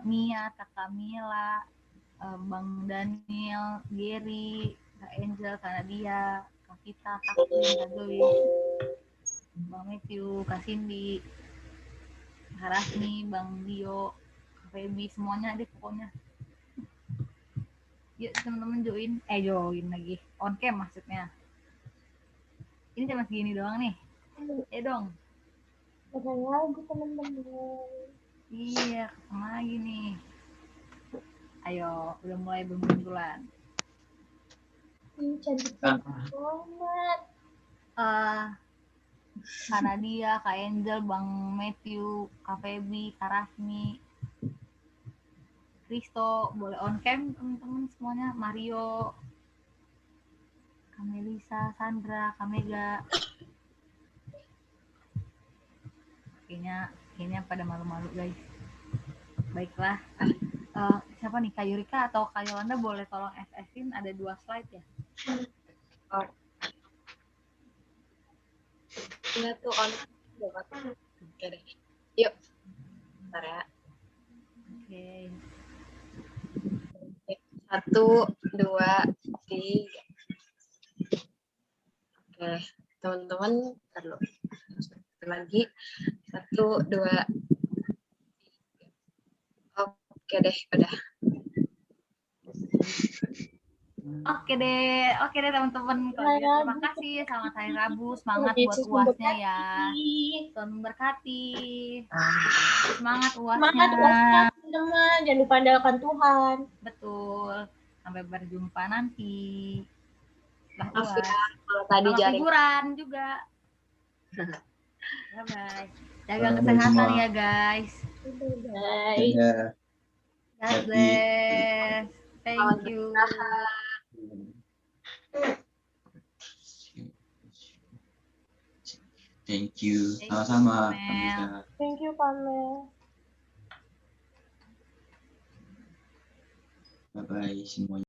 Mia, Kak Kamila, Bang Daniel, Gary, Kak Angel, Kak Nadia, Kak Kita, Kak Queen, Kak Zoe, Bang Matthew, Kak Cindy, Kak Rasmi, Bang Dio, Kak Feby, semuanya deh pokoknya. Yuk teman-teman join lagi, on cam maksudnya. Ini cuma segini doang nih. Dong. Ada lagi teman-teman. Iya, ketemu lagi nih. Ayo, udah mulai bermunculan. Cantik banget. Kak Nadia, Kak Angel, Bang Matthew, Kak Feby, Kak Rasmi, Kristo, boleh on cam teman-teman semuanya. Mario, Kak Melisa, Sandra, Kak Mega. Kayaknya pada malu-malu guys. Baiklah. Siapa nih, Kak Yurika atau Kak Yolanda boleh tolong SS-in, ada 2 slide ya. Oh. Ini tuh on. Oke deh. Yuk. Bentar ya. Oke. 1, 2, 3. Oke, teman-teman, ntar dulu. Lagi 1, 2, 3. Oke deh, udah. Oke deh teman-teman. Kalau gitu terima kasih. Selamat hari Rabu. Semangat buat UASnya ya. Tuhan memberkati. Semangat UASnya. Semangat UASnya teman-teman. Jangan lupa andalkan Tuhan. Betul. Sampai berjumpa nanti. Setelah Maaf UAS. ya, kalau tadi Selamat jaring. liburan juga. Bye-bye. Jaga Bye kesehatan semua. ya guys. Bye. Dadah. God Happy. bless. Thank you. Thank you. Thank you, Sama-sama. Mel. Thank you, Pamela. Bye-bye semuanya.